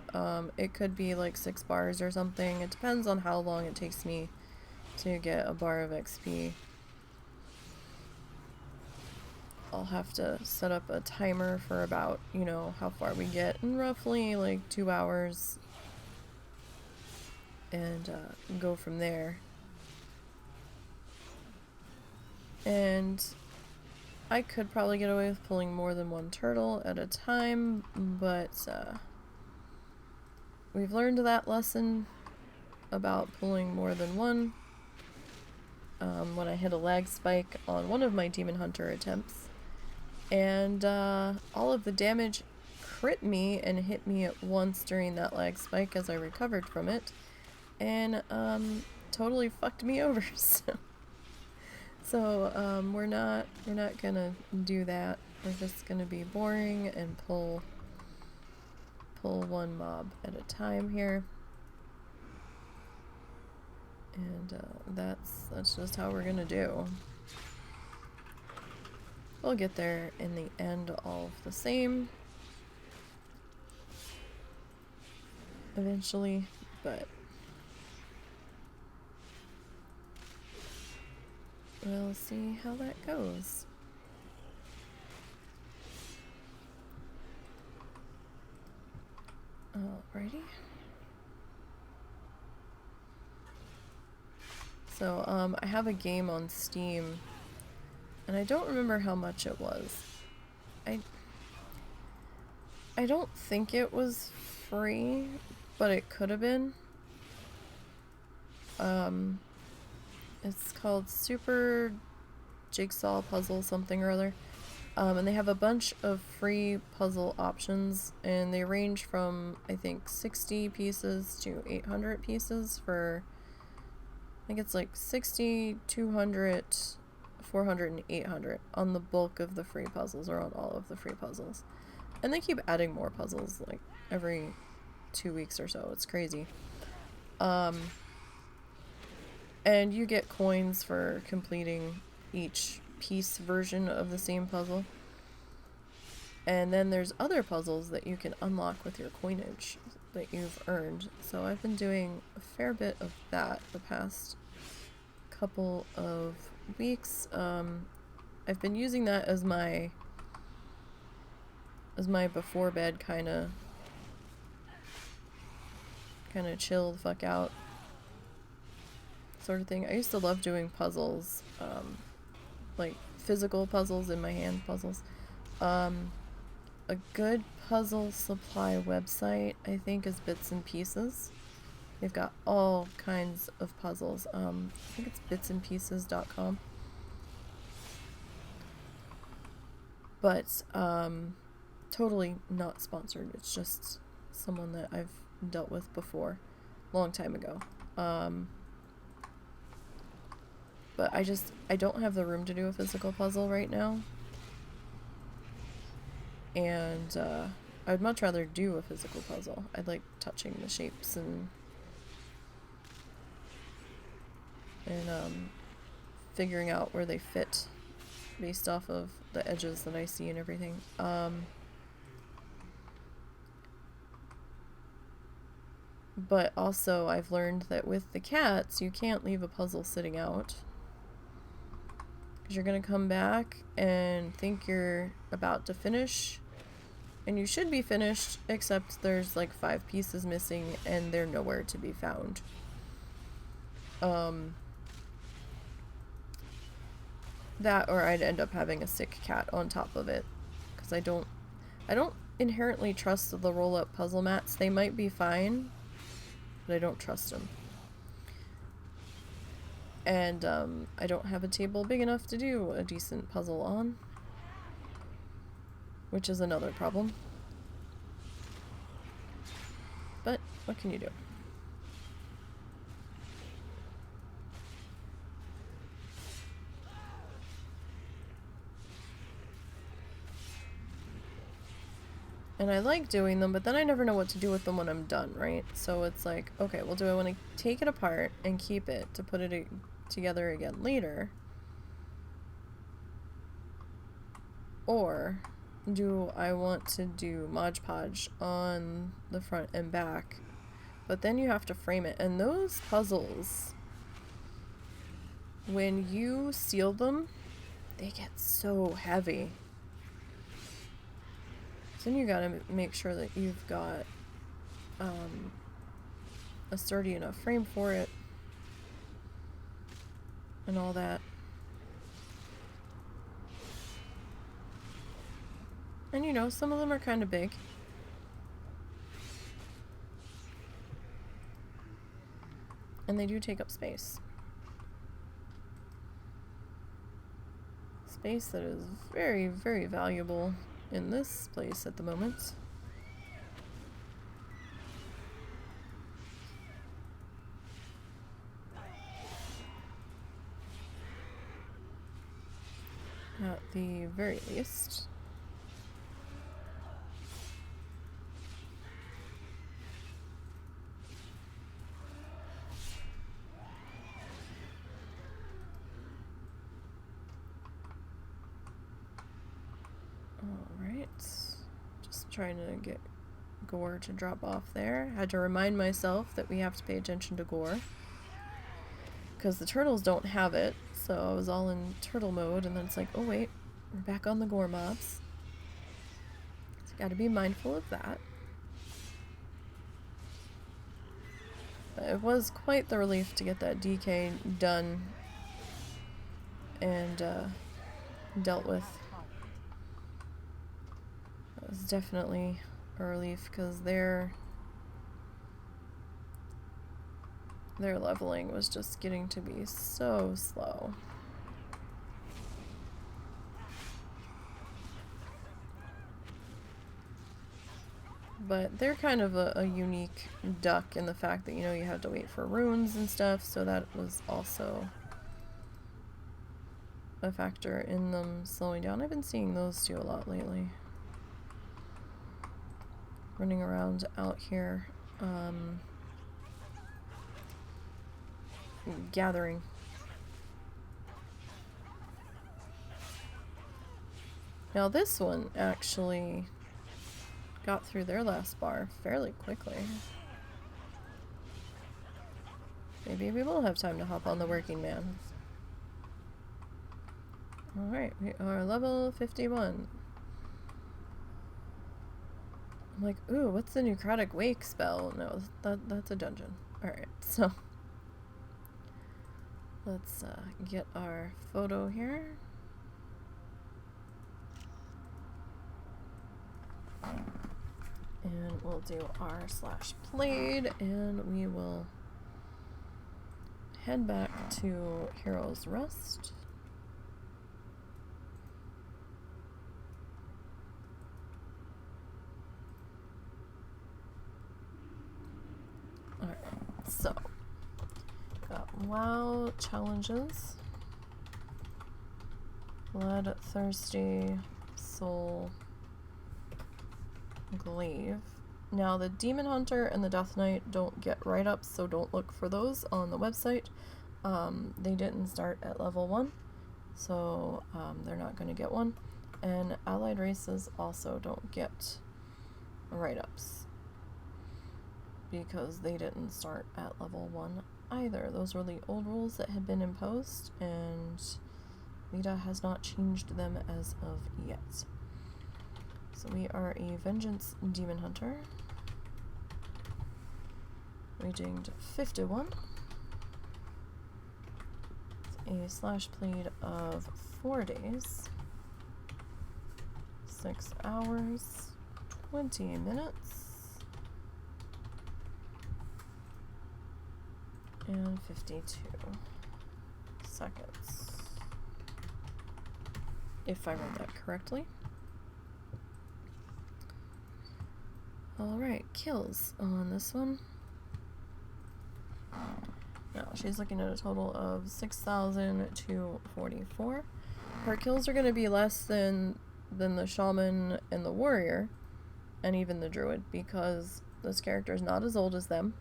It could be like 6 bars or something. It depends on how long it takes me to get a bar of XP. I'll have to set up a timer for about, you know, how far we get in roughly like 2 hours and go from there. And I could probably get away with pulling more than 1 turtle at a time, but we've learned that lesson about pulling more than 1 when I hit a lag spike on one of my demon hunter attempts, and all of the damage crit me and hit me at once during that lag spike as I recovered from it, and totally fucked me over. So we're not gonna do that. We're just gonna be boring and pull 1 mob at a time here, and that's just how we're gonna do. We'll get there in the end all the same eventually, but we'll see how that goes. Alrighty. So, I have a game on Steam, and I don't remember how much it was. I don't think it was free, but it could have been. It's called Super Jigsaw Puzzle something or other. And they have a bunch of free puzzle options, and they range from, I think, 60 pieces to 800 pieces for, I think it's like 60, 200, 400, and 800 on the bulk of the free puzzles, or on all of the free puzzles. And they keep adding more puzzles, like, every 2 weeks or so. It's crazy. And you get coins for completing each piece version of the same puzzle. And then there's other puzzles that you can unlock with your coinage that you've earned. So I've been doing a fair bit of that the past couple of weeks. I've been using that as my before bed kind of chill the fuck out sort of thing. I used to love doing puzzles, like physical puzzles, in my hand puzzles. A good puzzle supply website, I think, is Bits and Pieces. They've got all kinds of puzzles. I think it's bitsandpieces.com. But totally not sponsored. It's just someone that I've dealt with before, long time ago. But I don't have the room to do a physical puzzle right now. And I'd much rather do a physical puzzle. I like touching the shapes and figuring out where they fit based off of the edges that I see and everything. But also I've learned that with the cats, you can't leave a puzzle sitting out, because you're gonna come back and think you're about to finish And you should be finished, except there's like 5 pieces missing and they're nowhere to be found. That or I'd end up having a sick cat on top of it. Because I don't inherently trust the roll-up puzzle mats. They might be fine, but I don't trust them. And I don't have a table big enough to do a decent puzzle on, which is another problem. But what can you do? And I like doing them, but then I never know what to do with them when I'm done, right? So it's like, okay, well, do I want to take it apart and keep it to put it together again later? Or do I want to do Mod Podge on the front and back? But then you have to frame it. And those puzzles, when you seal them, they get so heavy. So then you gotta make sure that you've got a sturdy enough frame for it and all that. And you know, some of them are kind of big. And they do take up space. Space that is very, very valuable in this place at the moment. At the very least. Alright. Just trying to get gore to drop off there. Had to remind myself that we have to pay attention to gore, because the turtles don't have it, so I was all in turtle mode, and then it's like, oh wait, we're back on the gore mobs. So gotta be mindful of that. But it was quite the relief to get that DK done and dealt with. It was definitely a relief, because their leveling was just getting to be so slow. But they're kind of a unique duck in the fact that, you know, you have to wait for runes and stuff, so that was also a factor in them slowing down. I've been seeing those two a lot lately. Running around out here, gathering. Now this one actually got through their last bar fairly quickly. Maybe we will have time to hop on the working man. Alright, we are level 51. I'm like, ooh, what's the Necrotic Wake spell? No, that's a dungeon. Alright, so let's get our photo here. And we'll do our /played, and we will head back to Heroes Rest. Alright, so got WoW challenges. Blood Thirsty Soul Glaive. Now the Demon Hunter and the Death Knight don't get write-ups, so don't look for those on the website. They didn't start at level 1, so they're not going to get one. And allied races also don't get write-ups, because they didn't start at level 1 either. Those were the old rules that had been imposed, and Vita has not changed them as of yet. So we are a Vengeance Demon Hunter. We dinged 51. A slash bleed of 4 days. 6 hours. 20 minutes. And 52 seconds. If I read that correctly. Alright, kills on this one. Now, she's looking at a total of 6,244. Her kills are going to be less than the shaman and the warrior, and even the druid, because this character is not as old as them.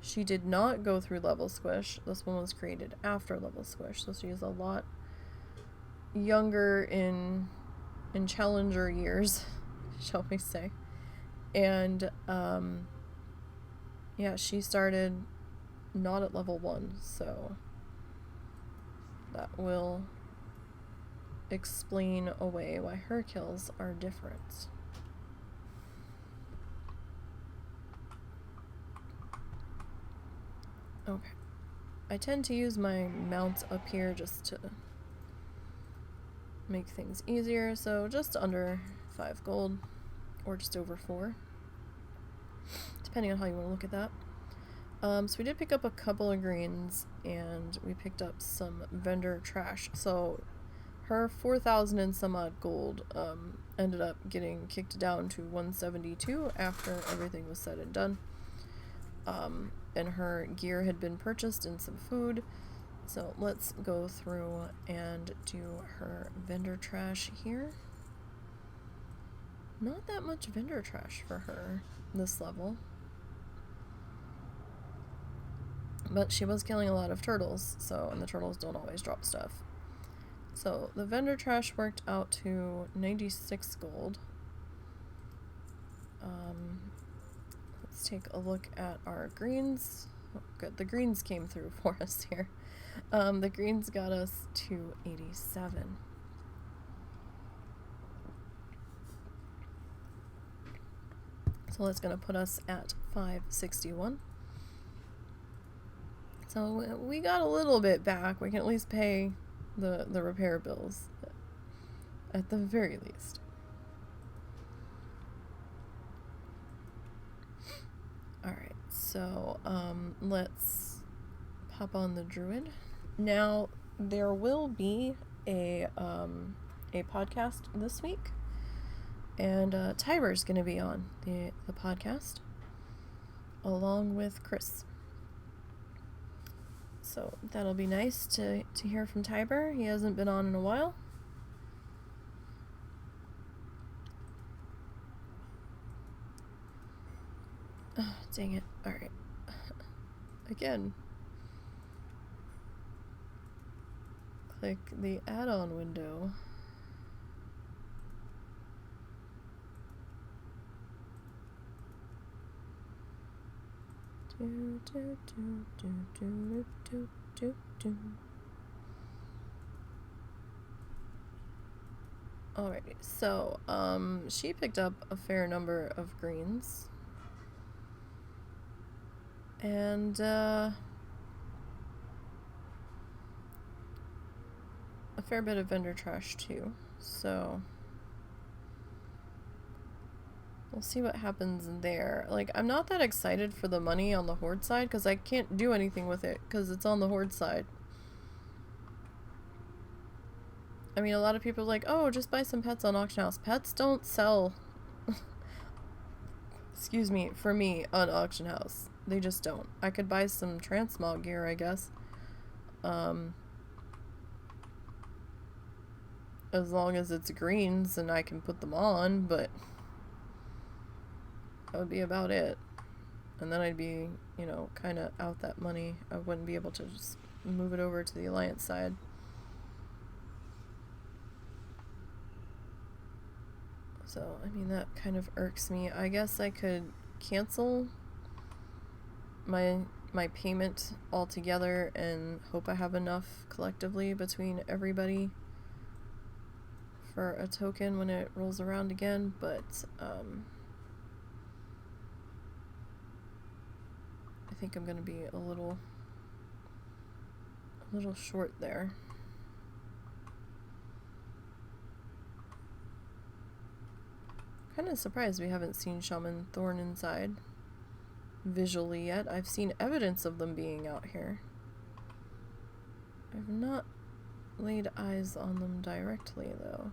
She did not go through level squish. This one was created after level squish, so she is a lot younger in challenger years, shall we say. And yeah, she started not at level 1, so that will explain away why her kills are different. Okay. I tend to use my mounts up here just to make things easier, so just under 5 gold, or just over 4, depending on how you want to look at that. So we did pick up a couple of greens, and we picked up some vendor trash. So her 4,000 and some odd gold ended up getting kicked down to 172 after everything was said and done. And her gear had been purchased and some food. So let's go through and do her vendor trash here. Not that much vendor trash for her this level. But she was killing a lot of turtles, so, and the turtles don't always drop stuff. So the vendor trash worked out to 96 gold. Let's take a look at our greens. Oh, good, the greens came through for us here. The greens got us to 87. So that's going to put us at 561. So we got a little bit back. We can at least pay the repair bills at the very least. Alright, so let's pop on the druid. Now there will be a podcast this week, and Tyber's gonna be on the podcast along with Chris. So that'll be nice to hear from Tiber. He hasn't been on in a while. Oh, dang it. Alright. Again. Click the add-on window. Alrighty, so she picked up a fair number of greens, and a fair bit of vendor trash too, so we'll see what happens there. Like, I'm not that excited for the money on the horde side, because I can't do anything with it, because it's on the horde side. I mean, a lot of people are like, oh, just buy some pets on auction house. Pets don't sell, excuse me, for me, on auction house. They just don't. I could buy some transmog gear, I guess. As long as it's greens and I can put them on, but that would be about it. And then I'd be, you know, kind of out that money. I wouldn't be able to just move it over to the Alliance side. So, I mean, that kind of irks me. I guess I could cancel my payment altogether and hope I have enough collectively between everybody for a token when it rolls around again, but I think I'm gonna be a little short there. Kind of surprised we haven't seen Shaman Thorn inside visually yet. I've seen evidence of them being out here. I've not laid eyes on them directly though.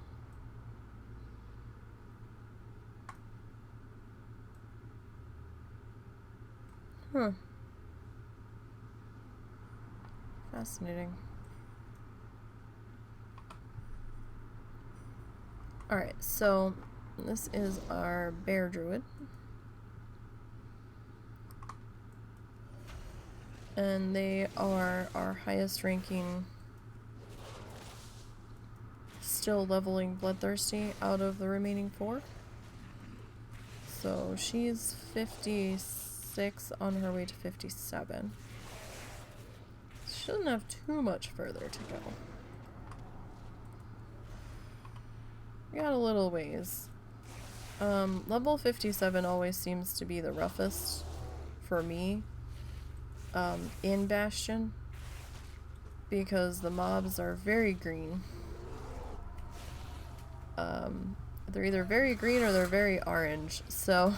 Huh. Fascinating. Alright, so this is our bear druid. And they are our highest ranking, still leveling bloodthirsty out of the remaining 4. So she's 56 on her way to 57. She doesn't have too much further to go. We got a little ways. Level 57 always seems to be the roughest for me in Bastion, because the mobs are very green. They're either very green or they're very orange, so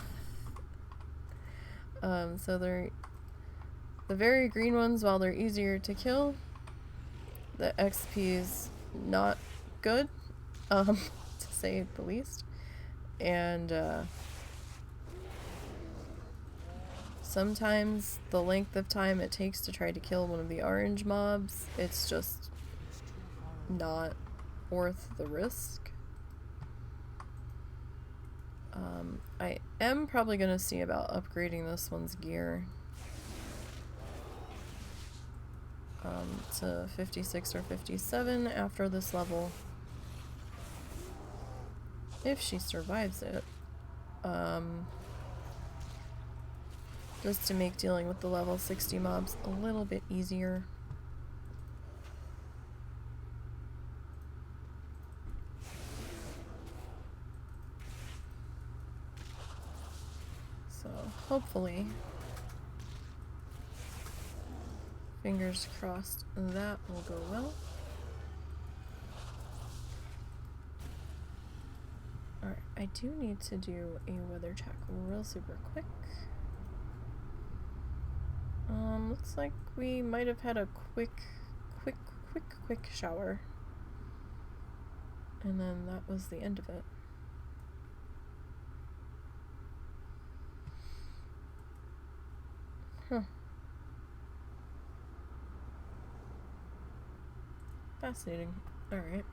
they're the very green ones. While they're easier to kill, the XP's not good, to say the least. And sometimes the length of time it takes to try to kill one of the orange mobs, it's just not worth the risk. I am probably going to see about upgrading this one's gear to 56 or 57 after this level, if she survives it, just to make dealing with the level 60 mobs a little bit easier. So hopefully, fingers crossed, that will go well. Alright, I do need to do a weather check real super quick. Looks like we might have had a quick shower. And then that was the end of it. Huh. Fascinating. Alright.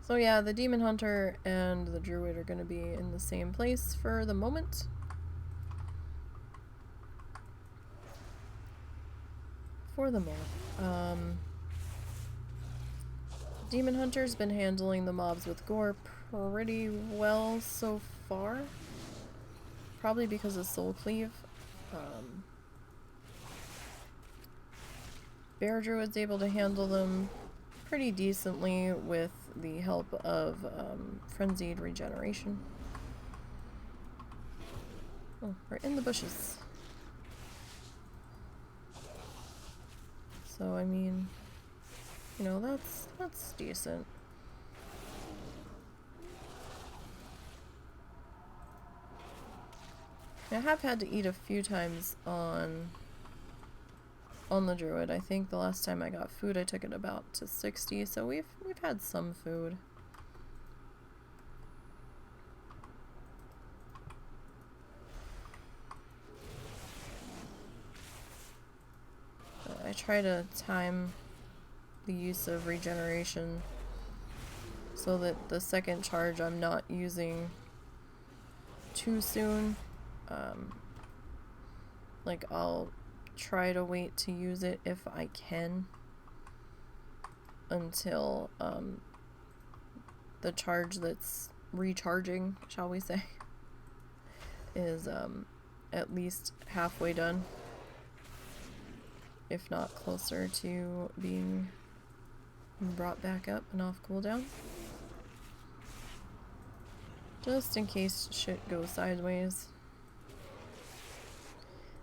So yeah, the Demon Hunter and the Druid are going to be in the same place for the moment. For the moment. Demon Hunter's been handling the mobs with gore pretty well so far. Probably because of Soul Cleave. Bear Druid's able to handle them pretty decently with the help of Frenzied Regeneration. Oh, we're in the bushes. So, I mean, you know, that's decent. I have had to eat a few times on the Druid. I think the last time I got food I took it about to 60, so we've had some food. I try to time the use of regeneration so that the second charge I'm not using too soon. Like, I'll try to wait to use it if I can until the charge that's recharging, shall we say, is at least halfway done. if not closer to being brought back up and off cooldown. Just in case shit goes sideways.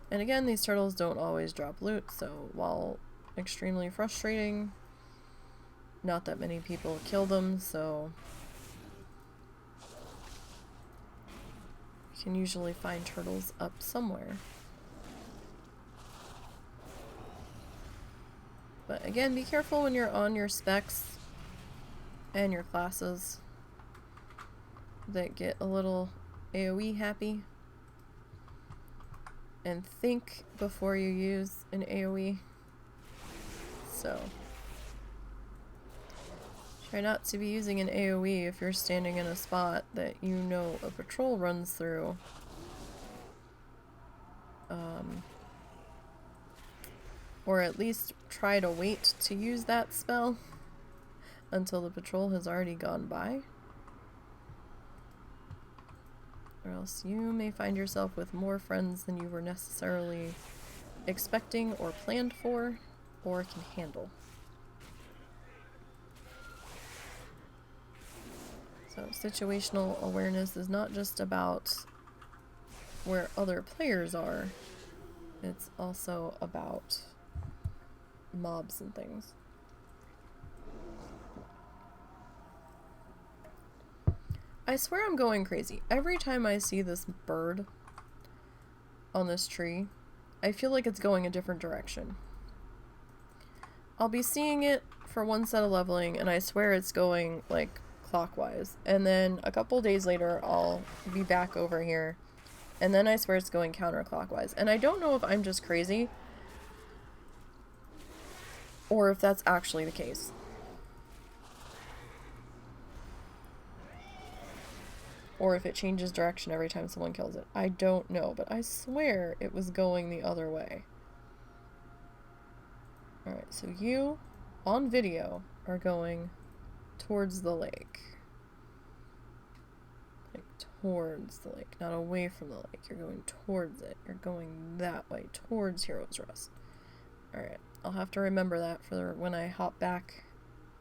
And again, these turtles don't always drop loot, so while extremely frustrating, not that many people kill them, so you can usually find turtles up somewhere. But again, be careful when you're on your specs and your classes that get a little AoE happy. And think before you use an AoE. So try not to be using an AoE if you're standing in a spot that you know a patrol runs through. Or at least try to wait to use that spell until the patrol has already gone by. Or else you may find yourself with more friends than you were necessarily expecting or planned for or can handle. So situational awareness is not just about where other players are, it's also about mobs and things. I swear I'm going crazy. Every time I see this bird on this tree, I feel like it's going a different direction. I'll be seeing it for one set of leveling, and I swear it's going, like, clockwise. And then a couple days later, I'll be back over here, and then I swear it's going counterclockwise. And I don't know if I'm just crazy, or if that's actually the case. Or if it changes direction every time someone kills it. I don't know, but I swear it was going the other way. Alright, so you, on video, are going towards the lake. Like, towards the lake, not away from the lake. You're going towards it. You're going that way, towards Heroes Rest. Alright, I'll have to remember that for when I hop back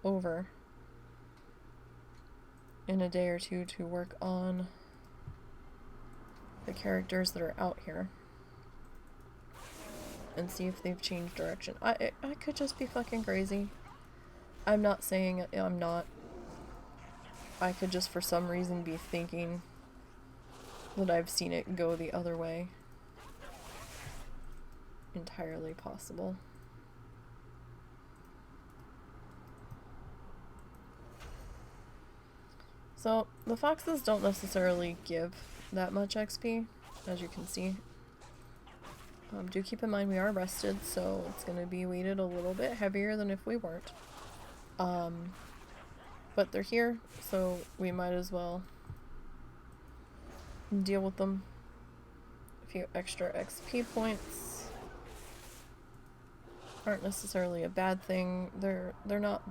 over in a day or two to work on the characters that are out here and see if they've changed direction. I could just be fucking crazy. I'm not saying I'm not. I could just for some reason be thinking that I've seen it go the other way. Entirely possible. So, the foxes don't necessarily give that much XP, as you can see. Do keep in mind we are rested, so it's going to be weighted a little bit heavier than if we weren't. But they're here, so we might as well deal with them. A few extra XP points aren't necessarily a bad thing. They're not...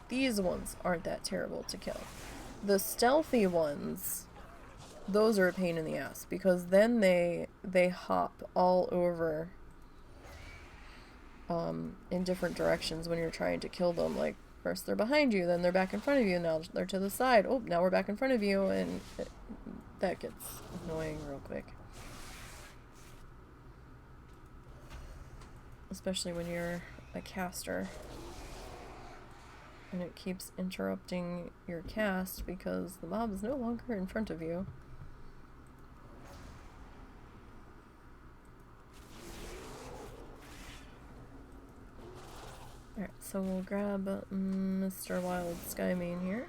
These ones aren't that terrible to kill. The stealthy ones, those are a pain in the ass, because then they hop all over in different directions when you're trying to kill them. Like, first they're behind you, then they're back in front of you, now they're to the side. Oh, now we're back in front of you, and that gets annoying real quick. Especially when you're a caster. And it keeps interrupting your cast because the mob is no longer in front of you. Alright, so we'll grab Mr. Wild Skymane here.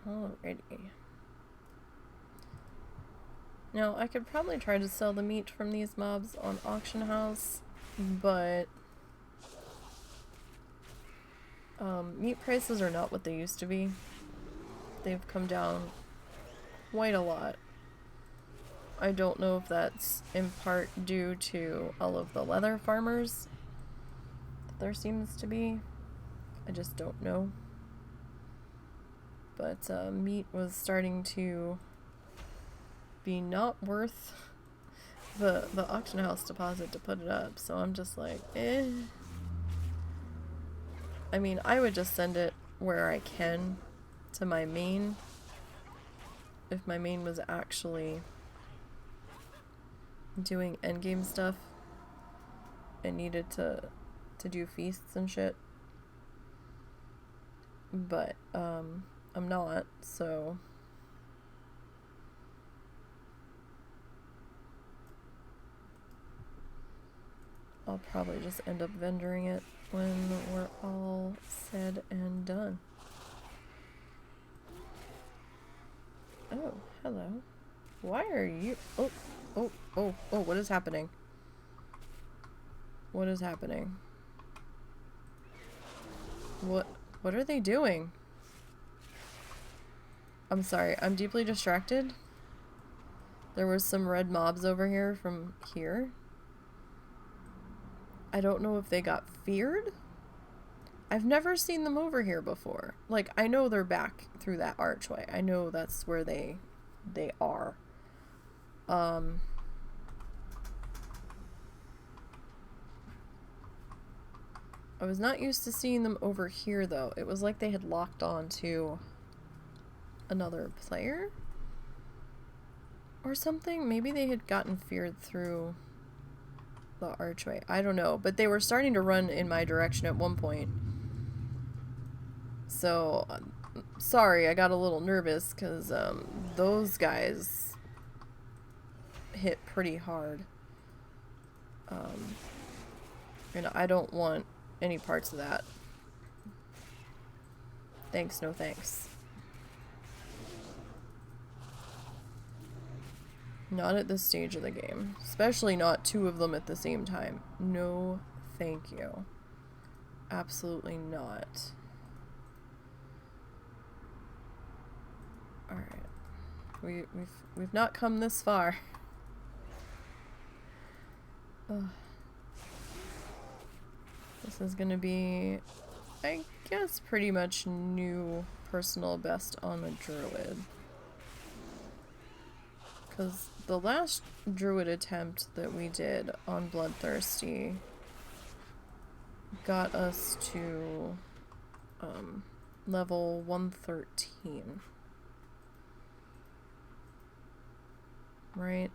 Alrighty. Now, I could probably try to sell the meat from these mobs on Auction House, but meat prices are not what they used to be. They've come down quite a lot. I don't know if that's in part due to all of the leather farmers that there seems to be. I just don't know. But meat was starting to be not worth the auction house deposit to put it up, so I'm just like, eh. I mean, I would just send it where I can to my main. If my main was actually doing endgame stuff and needed to do feasts and shit. But I'm not, so I'll probably just end up vendoring it when we're all said and done. Oh, hello. Why are you... Oh, what is happening? What is happening? What are they doing? I'm sorry, I'm deeply distracted. There were some red mobs over here from here. I don't know if they got feared. I've never seen them over here before. Like, I know they're back through that archway. I know that's where they are. I was not used to seeing them over here, though. It was like they had locked on to another player or something. Maybe they had gotten feared through the archway. I don't know. But they were starting to run in my direction at one point. So, sorry, I got a little nervous because those guys hit pretty hard. And I don't want any parts of that. Thanks, no thanks. Not at this stage of the game. Especially not two of them at the same time. No, thank you. Absolutely not. Alright. We've not come this far. Ugh. This is gonna be, I guess, pretty much new personal best on a druid. Because the last druid attempt that we did on Bloodthirsty got us to level 113. Right?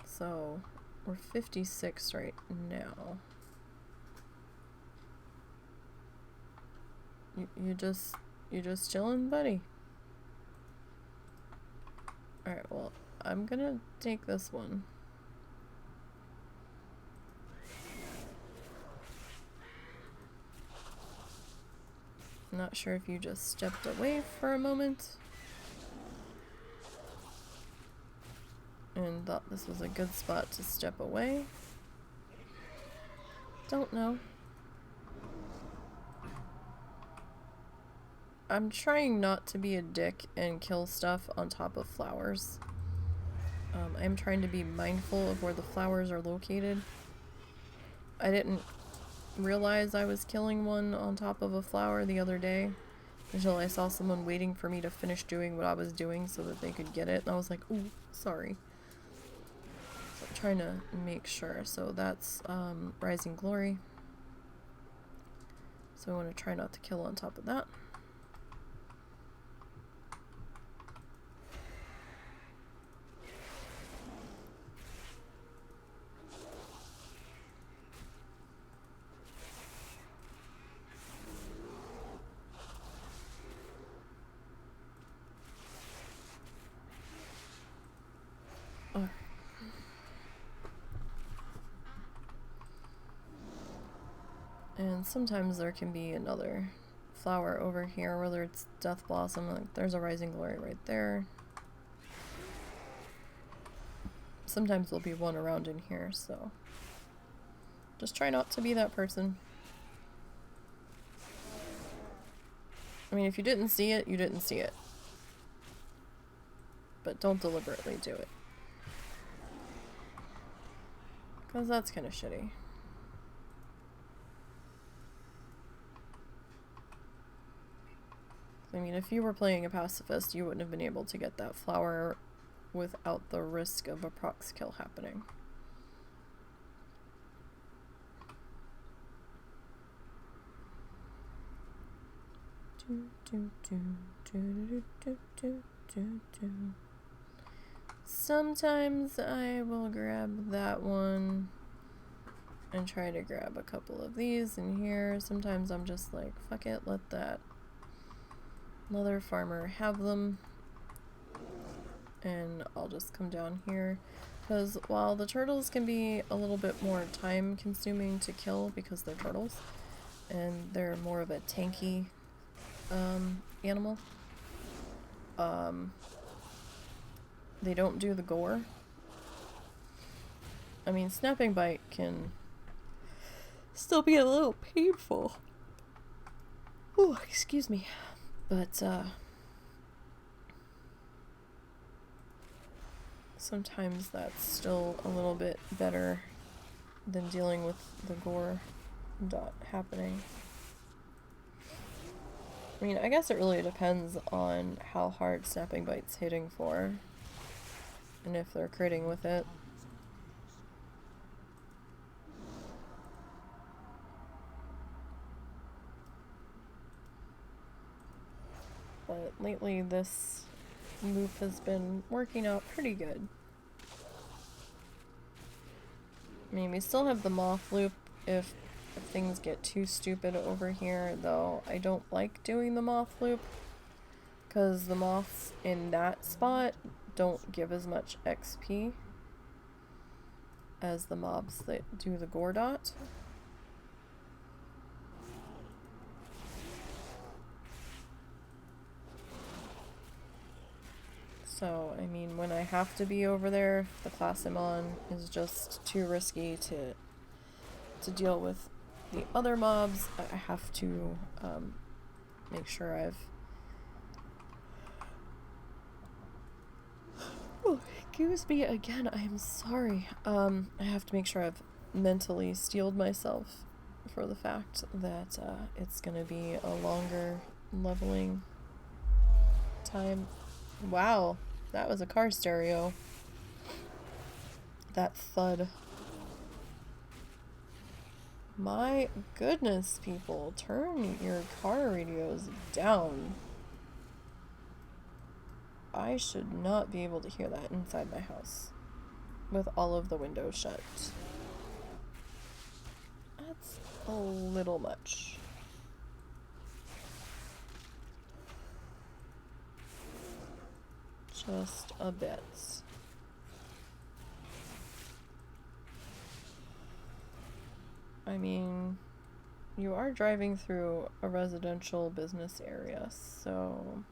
So, we're 56 right now. You just chilling, buddy? Alright, well, I'm gonna take this one. Not sure if you just stepped away for a moment and thought this was a good spot to step away. Don't know. I'm trying not to be a dick and kill stuff on top of flowers. I'm trying to be mindful of where the flowers are located. I didn't realize I was killing one on top of a flower the other day until I saw someone waiting for me to finish doing what I was doing so that they could get it, and I was like, ooh, sorry. So I'm trying to make sure. So that's Rising Glory. So I want to try not to kill on top of that. And sometimes there can be another flower over here, whether it's Death Blossom, like there's a Rising Glory right there. Sometimes there'll be one around in here, so just try not to be that person. I mean, if you didn't see it, you didn't see it. But don't deliberately do it. Because that's kind of shitty. I mean, if you were playing a pacifist, you wouldn't have been able to get that flower without the risk of a prox kill happening. Sometimes I will grab that one and try to grab a couple of these in here. Sometimes I'm just like, fuck it, let that leather farmer have them. And I'll just come down here. Because while the turtles can be a little bit more time consuming to kill because they're turtles, and they're more of a tanky animal, they don't do the gore. I mean, snapping bite can still be a little painful. Oh, excuse me. But, sometimes that's still a little bit better than dealing with the gore dot happening. I mean, I guess it really depends on how hard snapping bite's hitting for, and if they're critting with it. But lately this loop has been working out pretty good. I mean, we still have the moth loop if things get too stupid over here, though I don't like doing the moth loop because the moths in that spot don't give as much XP as the mobs that do the gore dot. So, I mean, when I have to be over there, if the class I'm on is just too risky to deal with the other mobs, I have to make sure I've... Oh, excuse me again, I am sorry. I have to make sure I've mentally steeled myself for the fact that it's gonna be a longer leveling time. Wow, that was a car stereo. That thud. My goodness, people, turn your car radios down. I should not be able to hear that inside my house with all of the windows shut. That's a little much. Just a bit. I mean, you are driving through a residential business area, so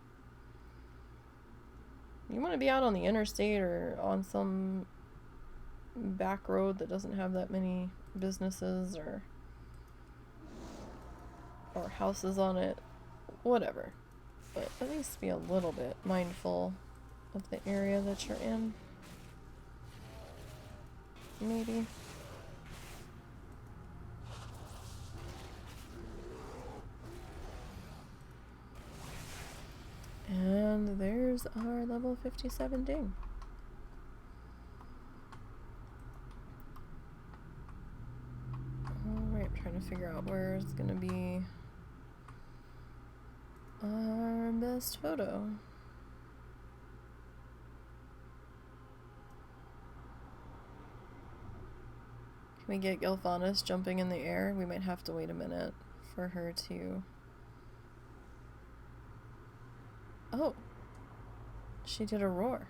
you want to be out on the interstate or on some back road that doesn't have that many businesses or houses on it, whatever. But at least be a little bit mindful of the area that you're in. Maybe. And there's our level 57 ding. Alright, I'm trying to figure out where it's gonna be our best photo. Can we get Gilfanis jumping in the air? We might have to wait a minute for her to... Oh, she did a roar.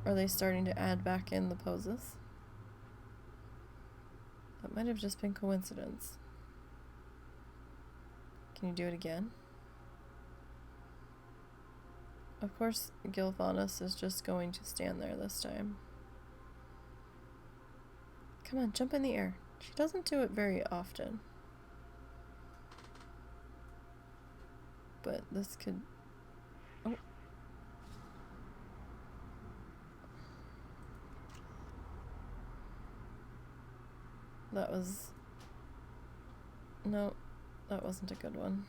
Are they starting to add back in the poses? That might have just been coincidence. Can you do it again? Of course, Gilfanis is just going to stand there this time. Come on, jump in the air. She doesn't do it very often. But this could... Oh. That was... No, that wasn't a good one.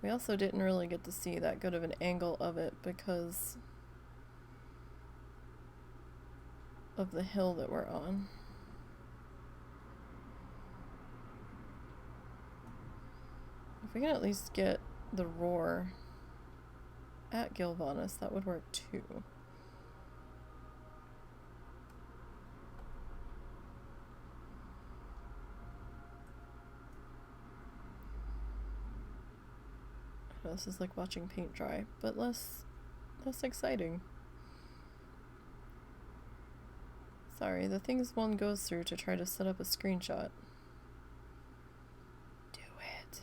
We also didn't really get to see that good of an angle of it because of the hill that we're on. If we can at least get the roar at Gilvanis, that would work too. This is like watching paint dry, but less exciting. Sorry, the things one goes through to try to set up a screenshot. Do it.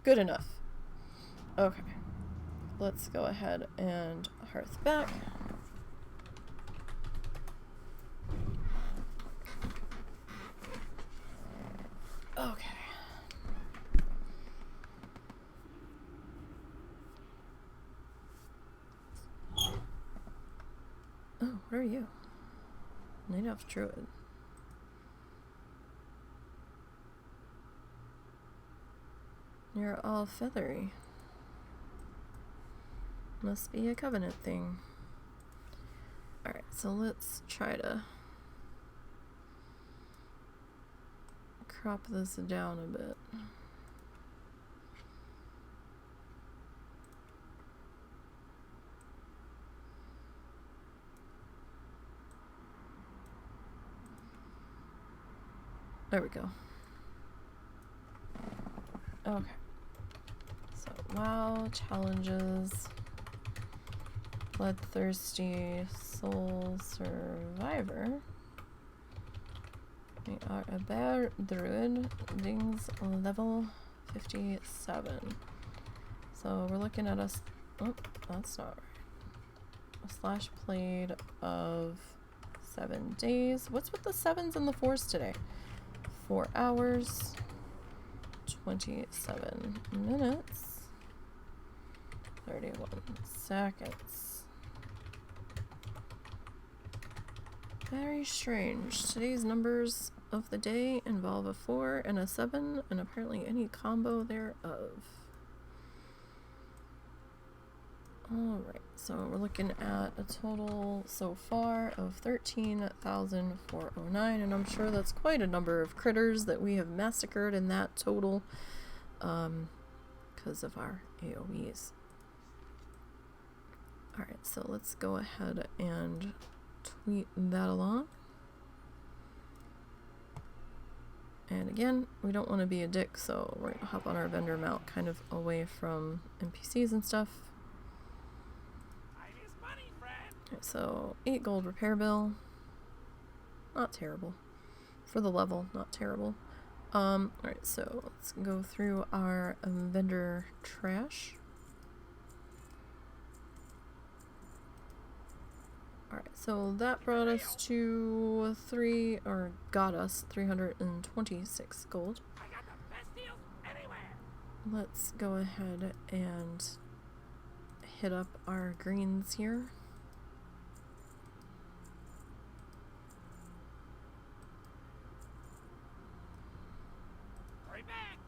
Good enough. Okay. Let's go ahead and hearth back. Okay. Oh, what are you? Night Elf Druid. You're all feathery. Must be a covenant thing. Alright, so let's try to crop this down a bit. There we go. Okay. So, WoW challenges. Bloodthirsty Soul Survivor. We are a bear druid. Dings level 57. So we're looking at us. Oh, that's not right. A slash played of 7 days. What's with the 7s and the 4s today? 4 hours, 27 minutes, 31 seconds. Very strange. Today's numbers of the day involve a 4 and a 7, and apparently any combo thereof. Alright, so we're looking at a total so far of 13,409, and I'm sure that's quite a number of critters that we have massacred in that total, because of our AoEs. Alright, so let's go ahead and tweet that along. And again, we don't want to be a dick, so we're going to hop on our vendor mount kind of away from NPCs and stuff. Okay, so 8 gold repair bill. Not terrible. For the level, not terrible. Alright, so let's go through our vendor trash. Alright, so that brought us to got us 326 gold. I got the best deals anywhere. Let's go ahead and hit up our greens here.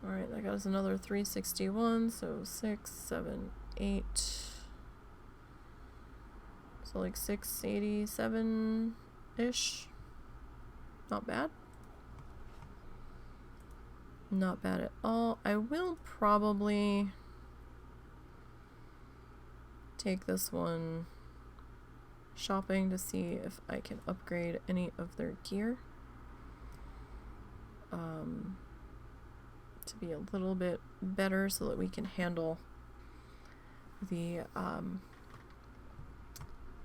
Alright, that got us another 361, so 6, 7, 8. So like 687-ish. Not bad. Not bad at all. I will probably take this one shopping to see if I can upgrade any of their gear. To be a little bit better so that we can handle the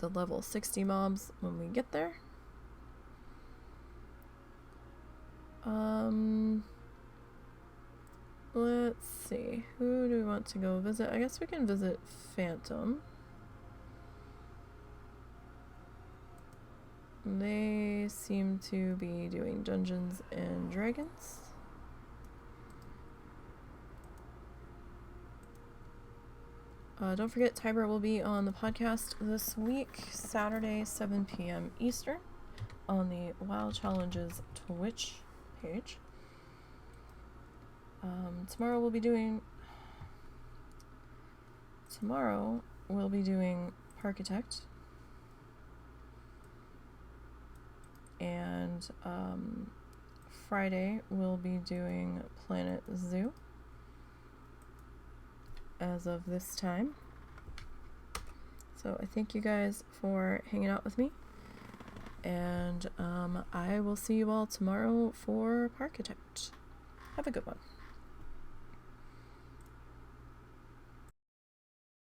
level 60 mobs when we get there. Let's see, who do we want to go visit? I guess we can visit Phantom. They seem to be doing Dungeons and Dragons. Don't forget, Tiber will be on the podcast this week, Saturday, 7 p.m. Eastern, on the WoW Challenges Twitch page. Tomorrow we'll be doing Parkitect. And Friday we'll be doing Planet Zoo as of this time. So I thank you guys for hanging out with me, and I will see you all tomorrow for Parkitect. Have a good one.